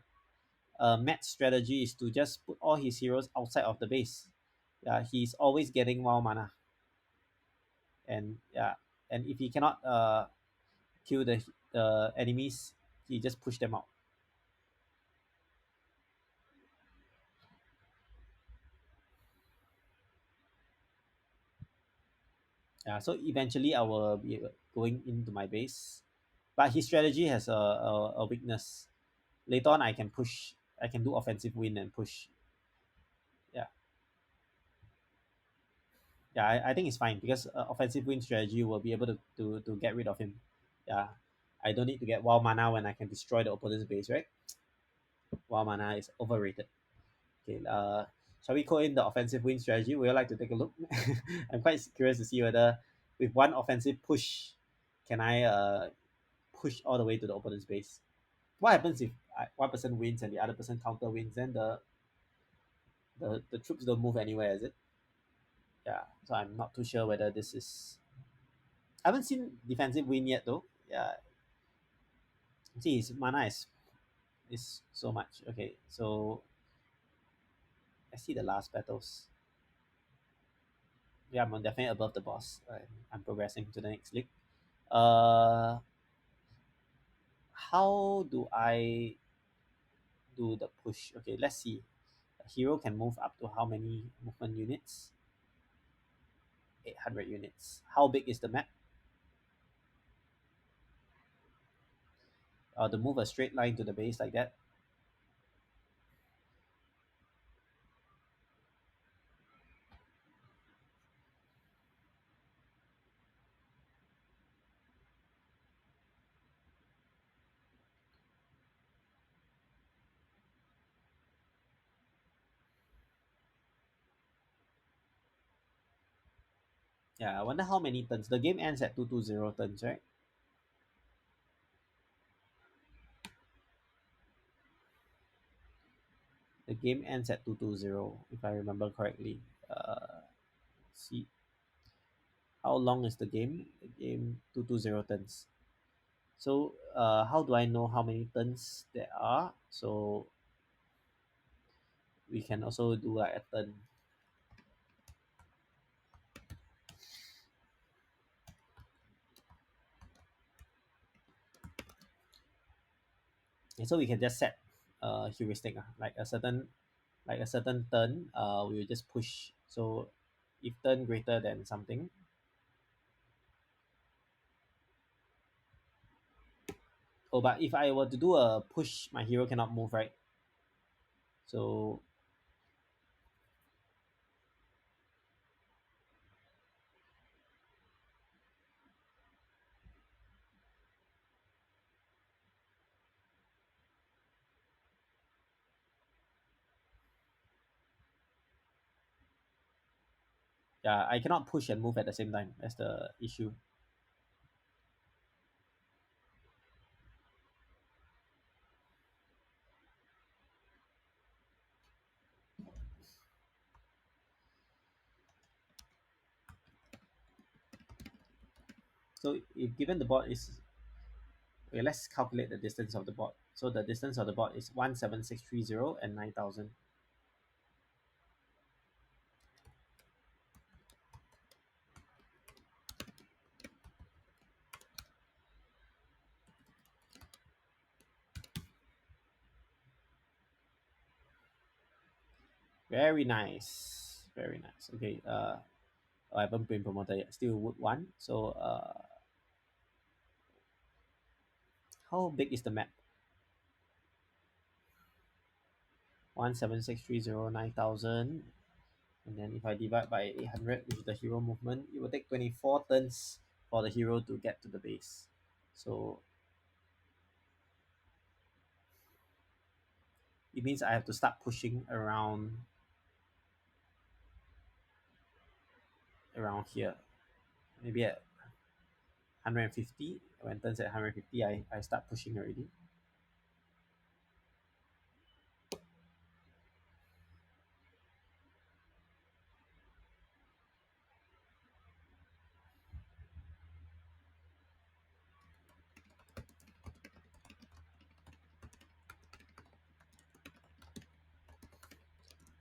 Matt's strategy is to just put all his heroes outside of the base. Yeah, he's always getting wow mana, and yeah, and if he cannot kill the enemies, he just push them out. Yeah, so eventually I will be going into my base, but his strategy has a weakness. Later on, I can push. I can do offensive win and push. Yeah, yeah, I think it's fine because offensive win strategy will be able to get rid of him. Yeah, I don't need to get wild mana when I can destroy the opponent's base, right? Wild mana is overrated. Okay, shall we call in the offensive win strategy? Would you like to take a look? I'm quite curious to see whether with one offensive push, can I push all the way to the opponent's base? What happens if one person wins and the other person counter wins? Then the troops don't move anywhere, is it? Yeah, so I'm not too sure whether this is. I haven't seen defensive win yet though. Yeah, see his mana is so much. Okay, so I see the last battles. Yeah, I'm definitely above the boss. I'm progressing to the next league. Uh, how do I do the push? Okay, let's see. A hero can move up to how many movement units? 800 units. How big is the map? To move a straight line to the base like that. Yeah, I wonder how many turns. The game ends at 220 turns, right? The game ends at 220, if I remember correctly. See, how long is the game? The game 220 turns. So, how do I know how many turns there are? So, we can also do like a turn. And so we can just set heuristic, like a certain turn. We will just push. So, if turn greater than something. Oh, but if I were to do a push, my hero cannot move, right? So yeah, I cannot push and move at the same time. That's the issue. So if given the board is, okay, let's calculate the distance of the board. So the distance of the board is 17630 and 9000. Very nice. Very nice. Okay, I haven't been promoted yet. Still wood one. So how big is the map? 17630 9000. And then if I divide by 800, which is the hero movement, it will take 24 turns for the hero to get to the base. So it means I have to start pushing around here. Maybe at 150. When turns at 150, I start pushing already.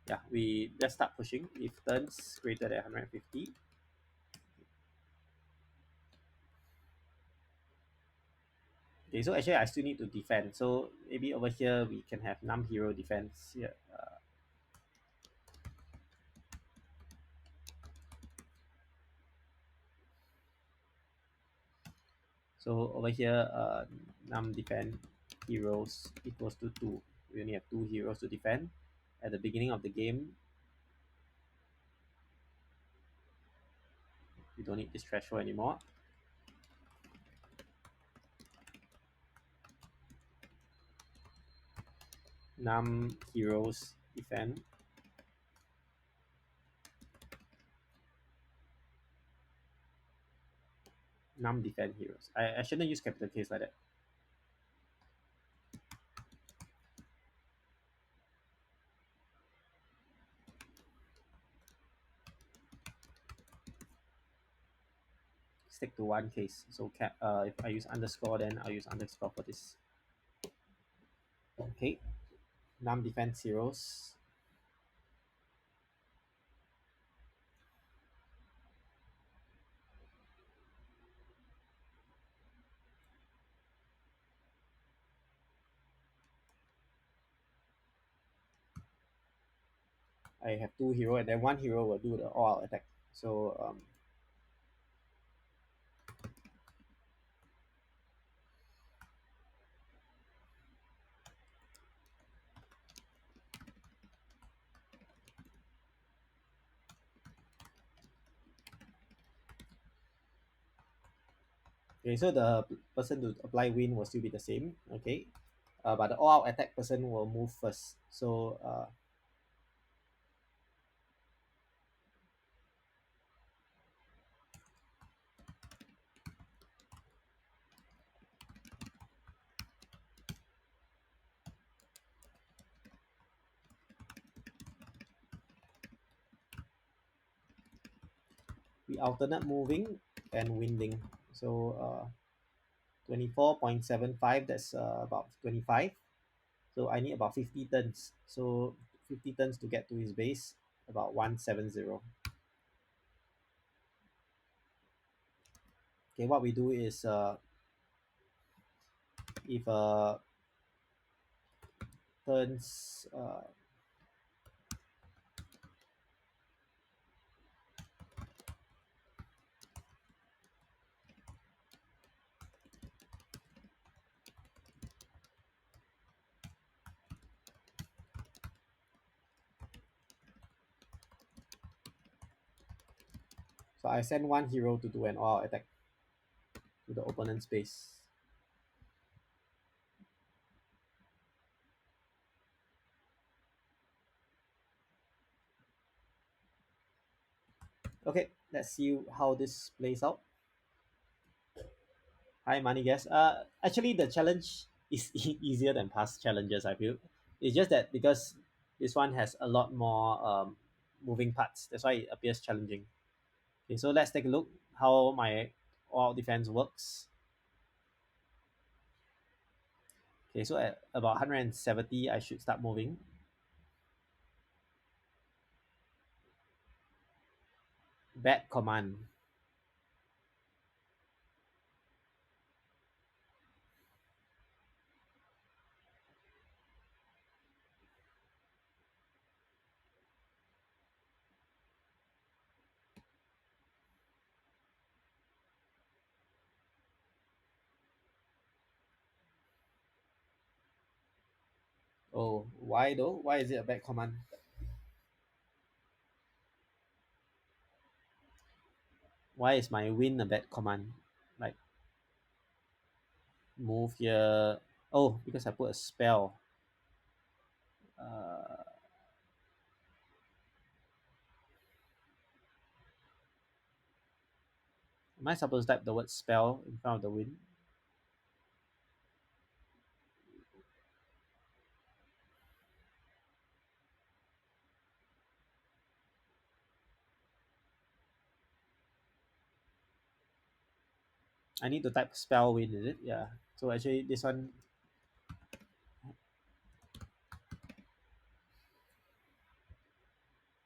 Yeah, we just start pushing if turns greater than 150. Okay, so actually I still need to defend. So maybe over here we can have num hero defense here. So over here, num defend heroes equals to 2. We only have 2 heroes to defend. At the beginning of the game, we don't need this threshold anymore. Num heroes defend. Num defend heroes. I shouldn't use capital case like that. Stick to one case. So if I use underscore, then I'll use underscore for this. Okay. Num defense heroes. I have 2 hero, and then 1 hero will do the all out attack. So okay, so the person to apply win will still be the same. Okay, but the all out attack person will move first. So we alternate moving and winding. So 24.75, that's about 25. So I need about 50 turns. So 50 turns to get to his base, about 170. Okay, what we do is if turns so I send 1 hero to do an all out attack to the opponent's base. Okay, let's see how this plays out. Hi, Money Guess. Actually, the challenge is easier than past challenges, I feel. It's just that because this one has a lot more moving parts, that's why it appears challenging. Okay, so let's take a look how my all defense works. Okay, so at about 170, I should start moving. Bad command. Oh, why though? Why is it a bad command? Why is my win a bad command? Like move here. Oh, because I put a spell. Uh, am I supposed to type the word spell in front of the win? I need to type spell win, is it? Yeah. So actually this one,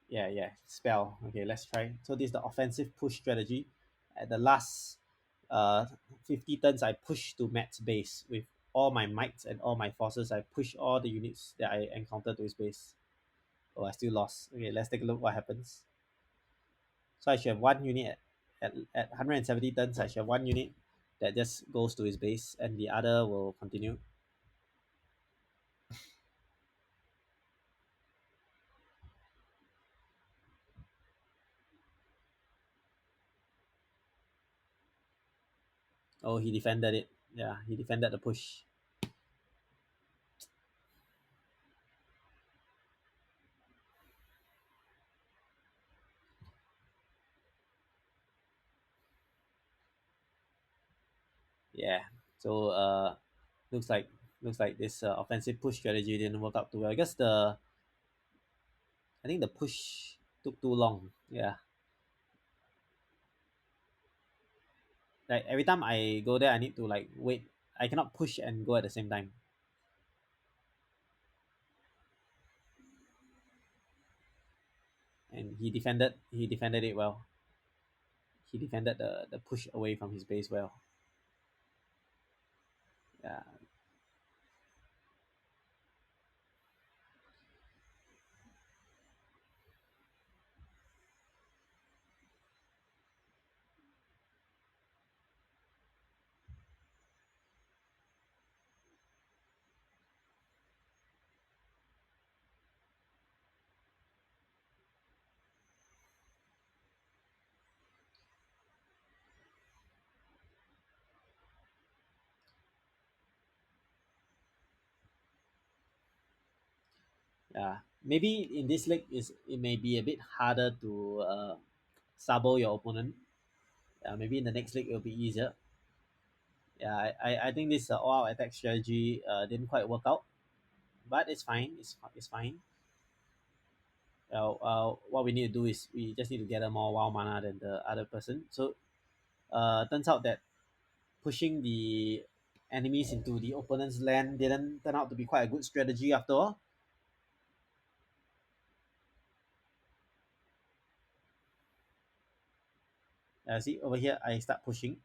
yeah, spell. Okay, let's try. So this is the offensive push strategy. At the last uh 50 turns, I push to Matt's base with all my mights and all my forces. I push all the units that I encountered to his base. Oh, I still lost. Okay, let's take a look what happens. So I should have one unit at 170 turns. I should have one unit that just goes to his base, and the other will continue. Oh, he defended it. Yeah, he defended the push. Yeah. So looks like this offensive push strategy didn't work out too well. I guess I think the push took too long. Yeah. Like every time I go there, I need to like wait. I cannot push and go at the same time. And he defended it well. He defended the push away from his base well. Yeah. Yeah. Maybe in this league it may be a bit harder to sabo your opponent. Maybe in the next league it'll be easier. Yeah, I think this all-out attack strategy didn't quite work out, but it's fine. It's fine. What we need to do is we just need to gather more wild mana than the other person. So turns out that pushing the enemies into the opponent's land didn't turn out to be quite a good strategy after all. See over here, I start pushing.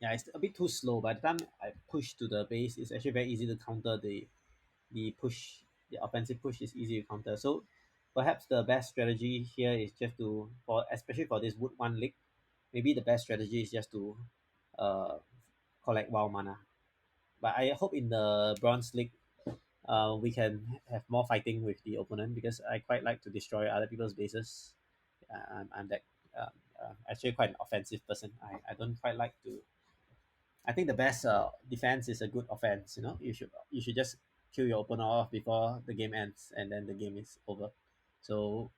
Yeah, it's a bit too slow. By the time I push to the base, it's actually very easy to counter the push. The offensive push is easy to counter. So perhaps the best strategy here is just to, for especially for this wood one league, maybe the best strategy is just to uh, collect wild mana. But I hope in the bronze league, we can have more fighting with the opponent because I quite like to destroy other people's bases. I'm that actually quite an offensive person. I don't quite like to. I think the best defense is a good offense. You should just kill your opponent off before the game ends, and then the game is over. So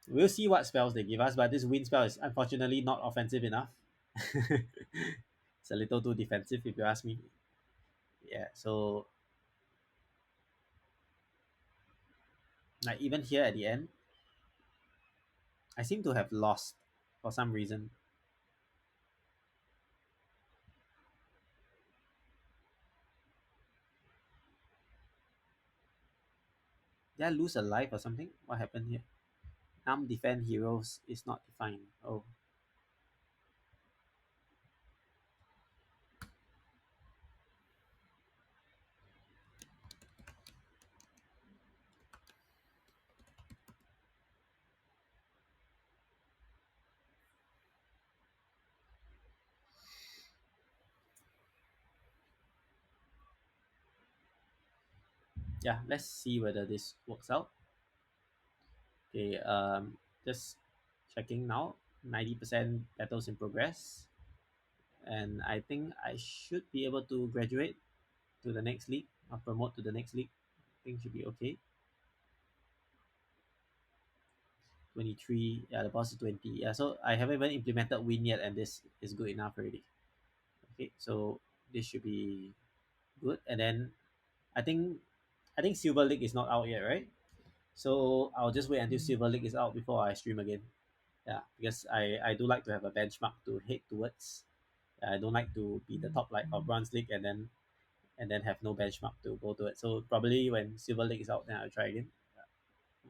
we'll see what spells they give us, but this wind spell is unfortunately not offensive enough. It's a little too defensive, if you ask me. Yeah, so like even here at the end, I seem to have lost for some reason. Did I lose a life or something? What happened here? Num defend heroes is not defined. Oh, yeah. Let's see whether this works out. Okay, just checking now. 90% battles in progress, and I think I should be able to graduate to the next league or promote to the next league. I think should be okay. 23, yeah, the boss is 20. Yeah, so I haven't even implemented win yet, and this is good enough already. Okay, so this should be good. And then I think I think Silver League is not out yet, right? So I'll just wait until Silver League is out before I stream again. Yeah, because I do like to have a benchmark to head towards. I don't like to be the top like of Bronze League and then have no benchmark to go to it. So probably when Silver League is out, then I'll try again.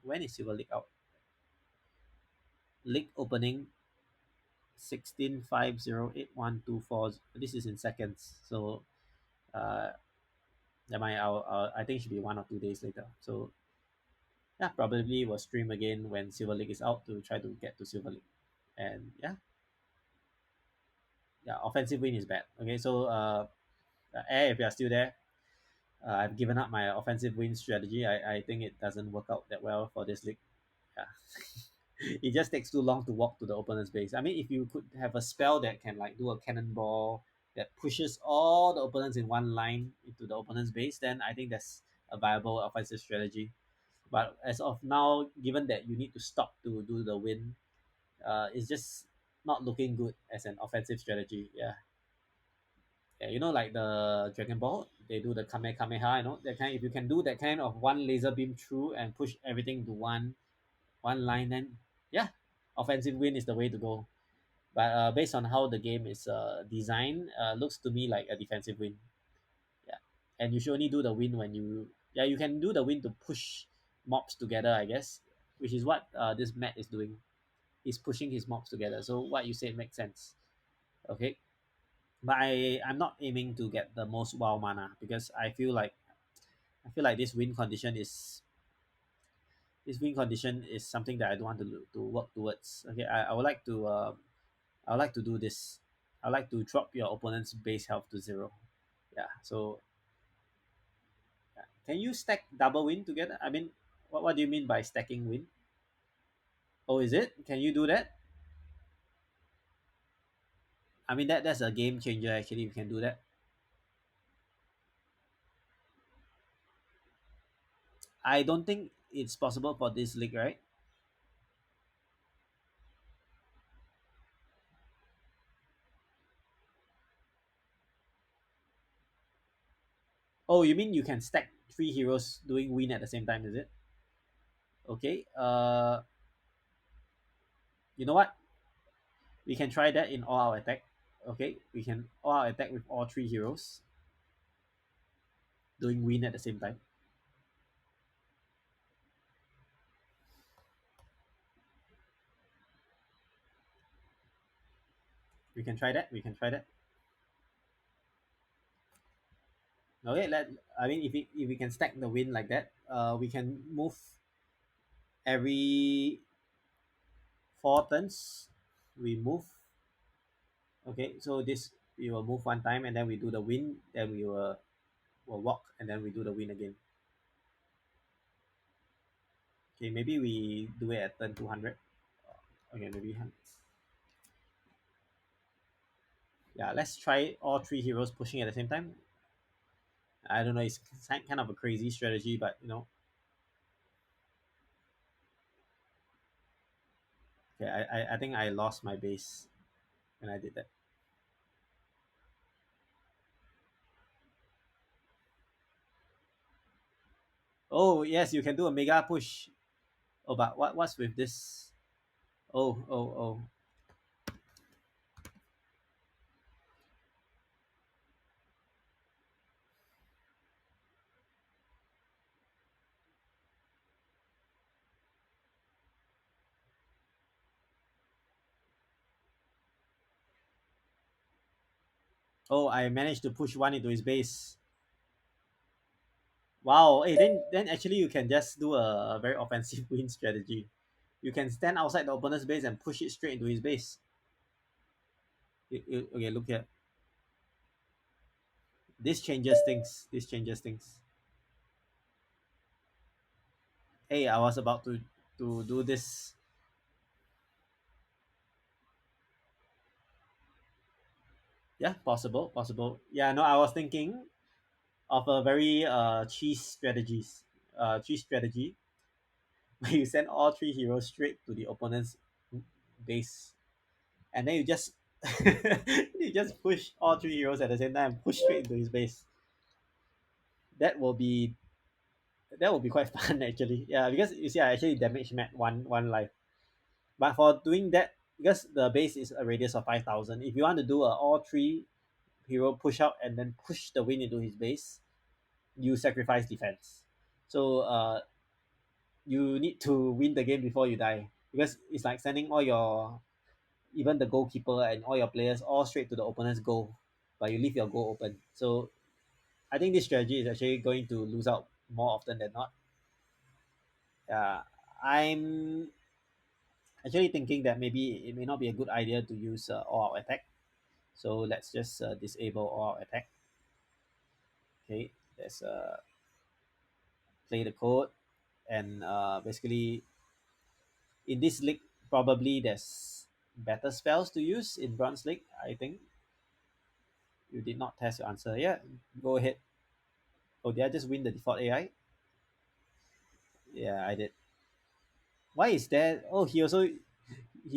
When is Silver League out? League opening 16508124. This is in seconds. So uh I think it should be 1 or 2 days later. So yeah, probably will stream again when Silver League is out to try to get to Silver League. And yeah, offensive win is bad. Okay, so Air, if you are still there, I've given up my offensive win strategy. I think it doesn't work out that well for this league. Yeah. It just takes too long to walk to the opponent's base. I mean, if you could have a spell that can like do a cannonball that pushes all the opponents in one line into the opponent's base, then I think that's a viable offensive strategy. But as of now, given that you need to stop to do the win, it's just not looking good as an offensive strategy. Yeah. Yeah, you know, like the Dragon Ball, they do the Kamehameha, you know, that kind. If you can do that kind of one laser beam through and push everything to one line, then yeah, offensive win is the way to go. But based on how the game is designed, looks to me like a defensive win. Yeah, and you should only do the win when you can do the win to push mobs together, I guess, which is what this Matt is doing. He's pushing his mobs together. So what you said makes sense. Okay, but I'm not aiming to get the most wow mana because I feel like this win condition is something that I don't want to work towards. Okay, I would like to do this. I would like to drop your opponent's base health to zero. Yeah. So can you stack double win together? I mean, what do you mean by stacking win? Oh, is it? Can you do that? I mean that's a game changer actually. You can do that. I don't think it's possible for this league, right? Oh, you mean you can stack three heroes doing win at the same time? Is it? Okay. You know what? We can try that in all out attack. Okay, we can all out attack with all three heroes doing win at the same time. We can try that. We can try that. Okay, I mean if we can stack the win like that, we can move every 4 turns. We move. Okay, so this we will move one time and then we do the win, then will walk and then we do the win again. Okay, maybe we do it at turn 200. Okay, maybe yeah. Let's try all three heroes pushing at the same time. I don't know. It's kind of a crazy strategy, but you know, okay. I think I lost my base when I did that. Oh yes, you can do a mega push. Oh, but what's with this? Oh. Oh, I managed to push one into his base. Wow. Hey, then actually you can just do a very offensive win strategy. You can stand outside the opponent's base and push it straight into his base. Okay, look here. This changes things. This changes things. Hey, I was about to do this. Yeah, possible. Yeah, no, I was thinking of a very cheese strategy where you send all three heroes straight to the opponent's base, and then you just you just push all three heroes at the same time, push straight into his base. That will be that will be quite fun actually. Yeah, because you see, I actually damage mat one life. But for doing that, because the base is a radius of 5,000, if you want to do a all three hero push out and then push the win into his base, you sacrifice defense. So you need to win the game before you die, because it's like sending all your, even the goalkeeper and all your players all straight to the opponent's goal, but you leave your goal open. So I think this strategy is actually going to lose out more often than not. I'm actually thinking that maybe it may not be a good idea to use all out attack. So let's just disable all out attack. Okay, let's play the code, and basically in this league probably there's better spells to use in Bronze League. I think you did not test your answer. Yeah, go ahead. Oh, did I just win the default AI? Yeah, I did. Why is that? Oh, he's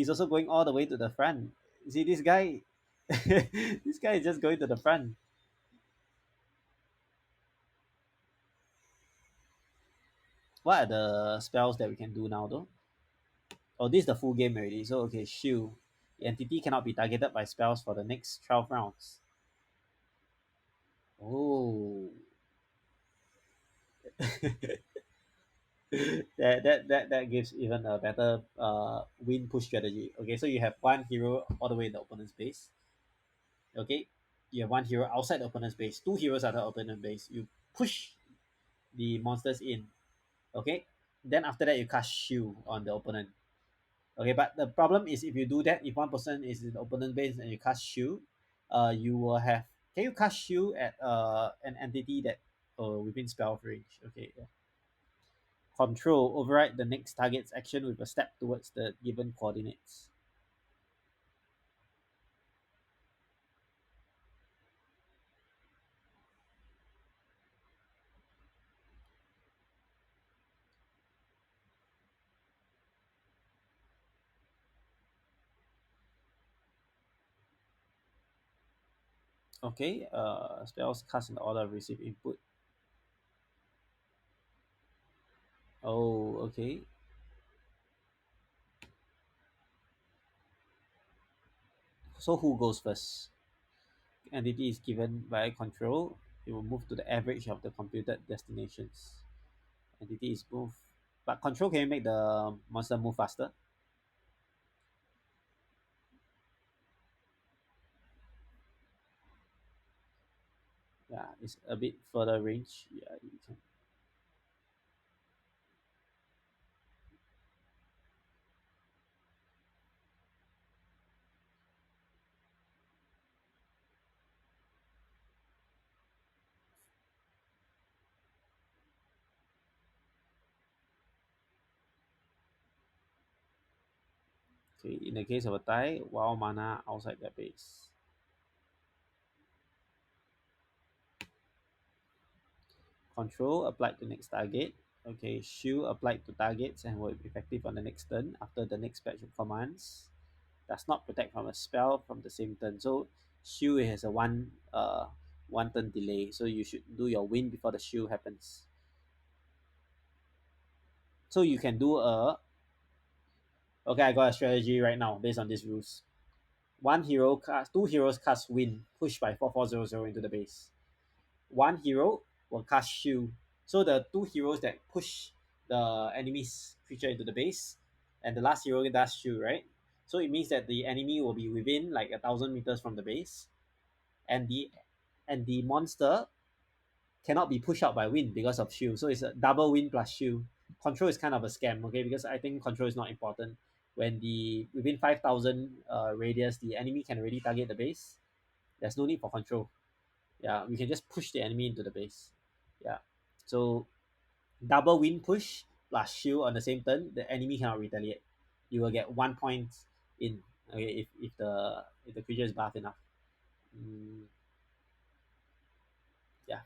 also going all the way to the front. See this guy, this guy is just going to the front. What are the spells that we can do now though? Oh, this is the full game already. So okay, shield. The entity cannot be targeted by spells for the next 12 rounds. Oh, that gives even a better win push strategy. Okay, so you have one hero all the way in the opponent's base. Okay, you have one hero outside the opponent's base. Two heroes at the opponent's base. You push the monsters in. Okay, then after that you cast shield on the opponent. Okay, but the problem is if you do that, if one person is in the opponent base and you cast shield, you will have. Can you cast shield at an entity that within spell range? Okay, yeah. Control override the next target's action with a step towards the given coordinates. Okay, spells cast in the order of receive input. Oh, okay. So who goes first? Entity is given by control. It will move to the average of the computed destinations. Entity is moved, but control can make the monster move faster. Yeah, it's a bit further range. Yeah, you can. Okay, in the case of a tie, wild mana outside their base. Control applied to next target. Okay, shield applied to targets and will be effective on the next turn after the next batch of commands. Does not protect from a spell from the same turn. So shield has a one turn delay. So you should do your win before the shield happens. So you can do a okay. I got a strategy right now based on these rules. One hero cast, two heroes cast Wind, push by 4400 into the base. One hero will cast Shield. So the two heroes that push the enemy's creature into the base, and the last hero does Shield, right? So it means that the enemy will be within like 1,000 meters from the base, and the monster cannot be pushed out by wind because of shield. So it's a double wind plus shield. Control is kind of a scam, okay? Because I think control is not important. When the within 5,000 radius, the enemy can already target the base. There's no need for control. Yeah, we can just push the enemy into the base. Yeah. So double wind push plus shield on the same turn, the enemy cannot retaliate. You will get 1 point in. Okay, if the creature is buff enough. Mm, yeah.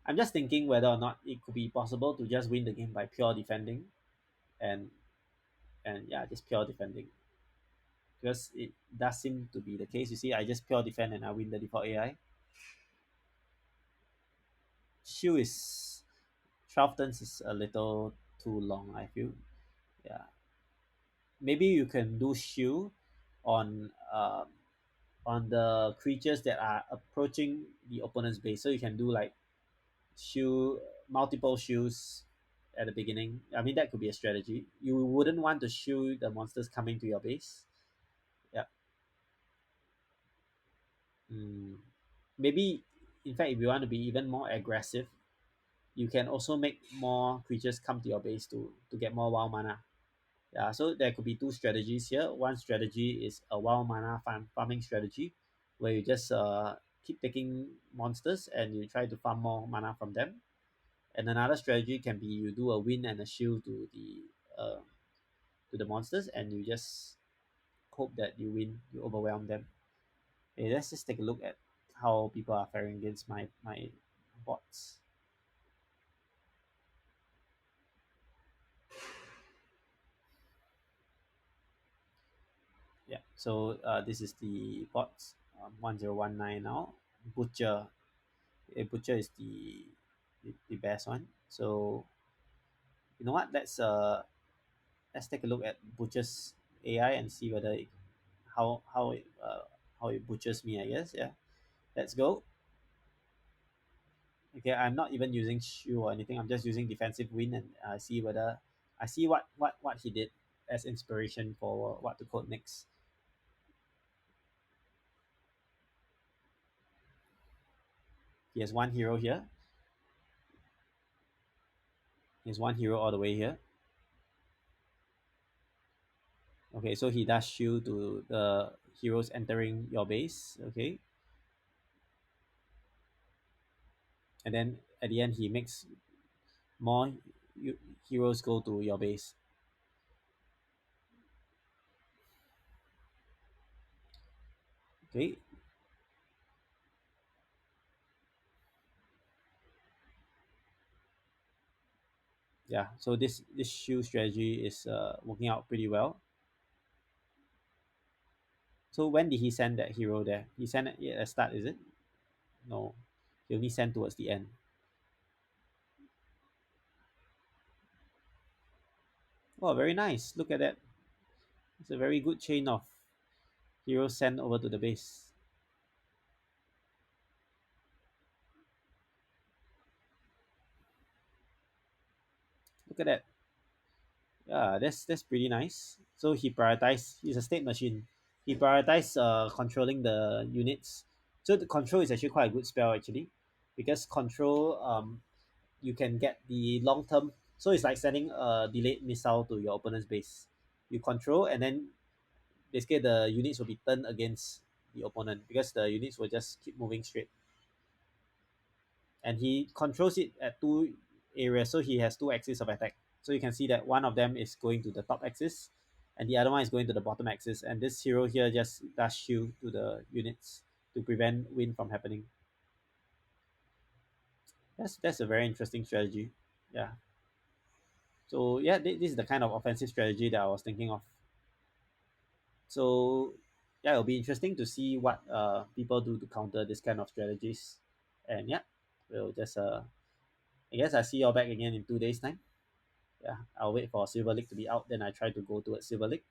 I'm just thinking whether or not it could be possible to just win the game by pure defending and yeah, just pure defending. Because it does seem to be the case. You see, I just pure defend and I win the default AI. Shield is 12 turns is a little too long, I feel. Yeah. Maybe you can do shield on on the creatures that are approaching the opponent's base. So you can do like shield multiple shields at the beginning. I mean that could be a strategy. You wouldn't want to shield the monsters coming to your base. Yeah. Mm. Maybe in fact if you want to be even more aggressive, you can also make more creatures come to your base to get more wild mana. Yeah, so there could be two strategies here. One strategy is a wild mana farming strategy where you just keep taking monsters and you try to farm more mana from them. And another strategy can be you do a win and a shield to the monsters and you just hope that you win, you overwhelm them. Okay, let's just take a look at how people are faring against my bots. Yeah, so this is the bots 1019 now. Butcher, Butcher is the best one. So you know what? Let's take a look at Butcher's AI and see whether how it butchers me. I guess yeah. Let's go. Okay, I'm not even using shoe or anything. I'm just using defensive win and see whether I see what he did as inspiration for what to code next. He has one hero here. He has one hero all the way here. Okay, so he does shield to the heroes entering your base. Okay, and then at the end he makes more heroes go to your base. Okay, yeah. So this shield strategy is working out pretty well. So when did he send that hero there? He sent it at the start, is it? No, he only sent towards the end. Oh, very nice. Look at that. It's a very good chain of heroes sent over to the base. Look at that. Yeah, that's pretty nice. So he prioritized. He's a state machine. He prioritized controlling the units. So the control is actually quite a good spell actually, because control you can get the long term. So it's like sending a delayed missile to your opponent's base. You control and then basically the units will be turned against the opponent because the units will just keep moving straight. And he controls it at two areas, so he has two axes of attack. So you can see that one of them is going to the top axis and the other one is going to the bottom axis, and this hero here just does shield to the units to prevent wind from happening. That's a very interesting strategy. Yeah, so yeah, this is the kind of offensive strategy that I was thinking of. So yeah, it'll be interesting to see what people do to counter this kind of strategies. And yeah, we'll just I guess I see you all back again in 2 days time. yeah, I'll wait for Silver League to be out. Then I try to go towards Silver League.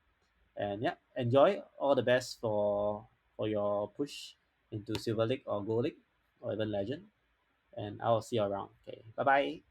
And yeah, enjoy. All the best for your push into Silver League or Gold League or even Legend. And I'll see you around. Okay, bye bye.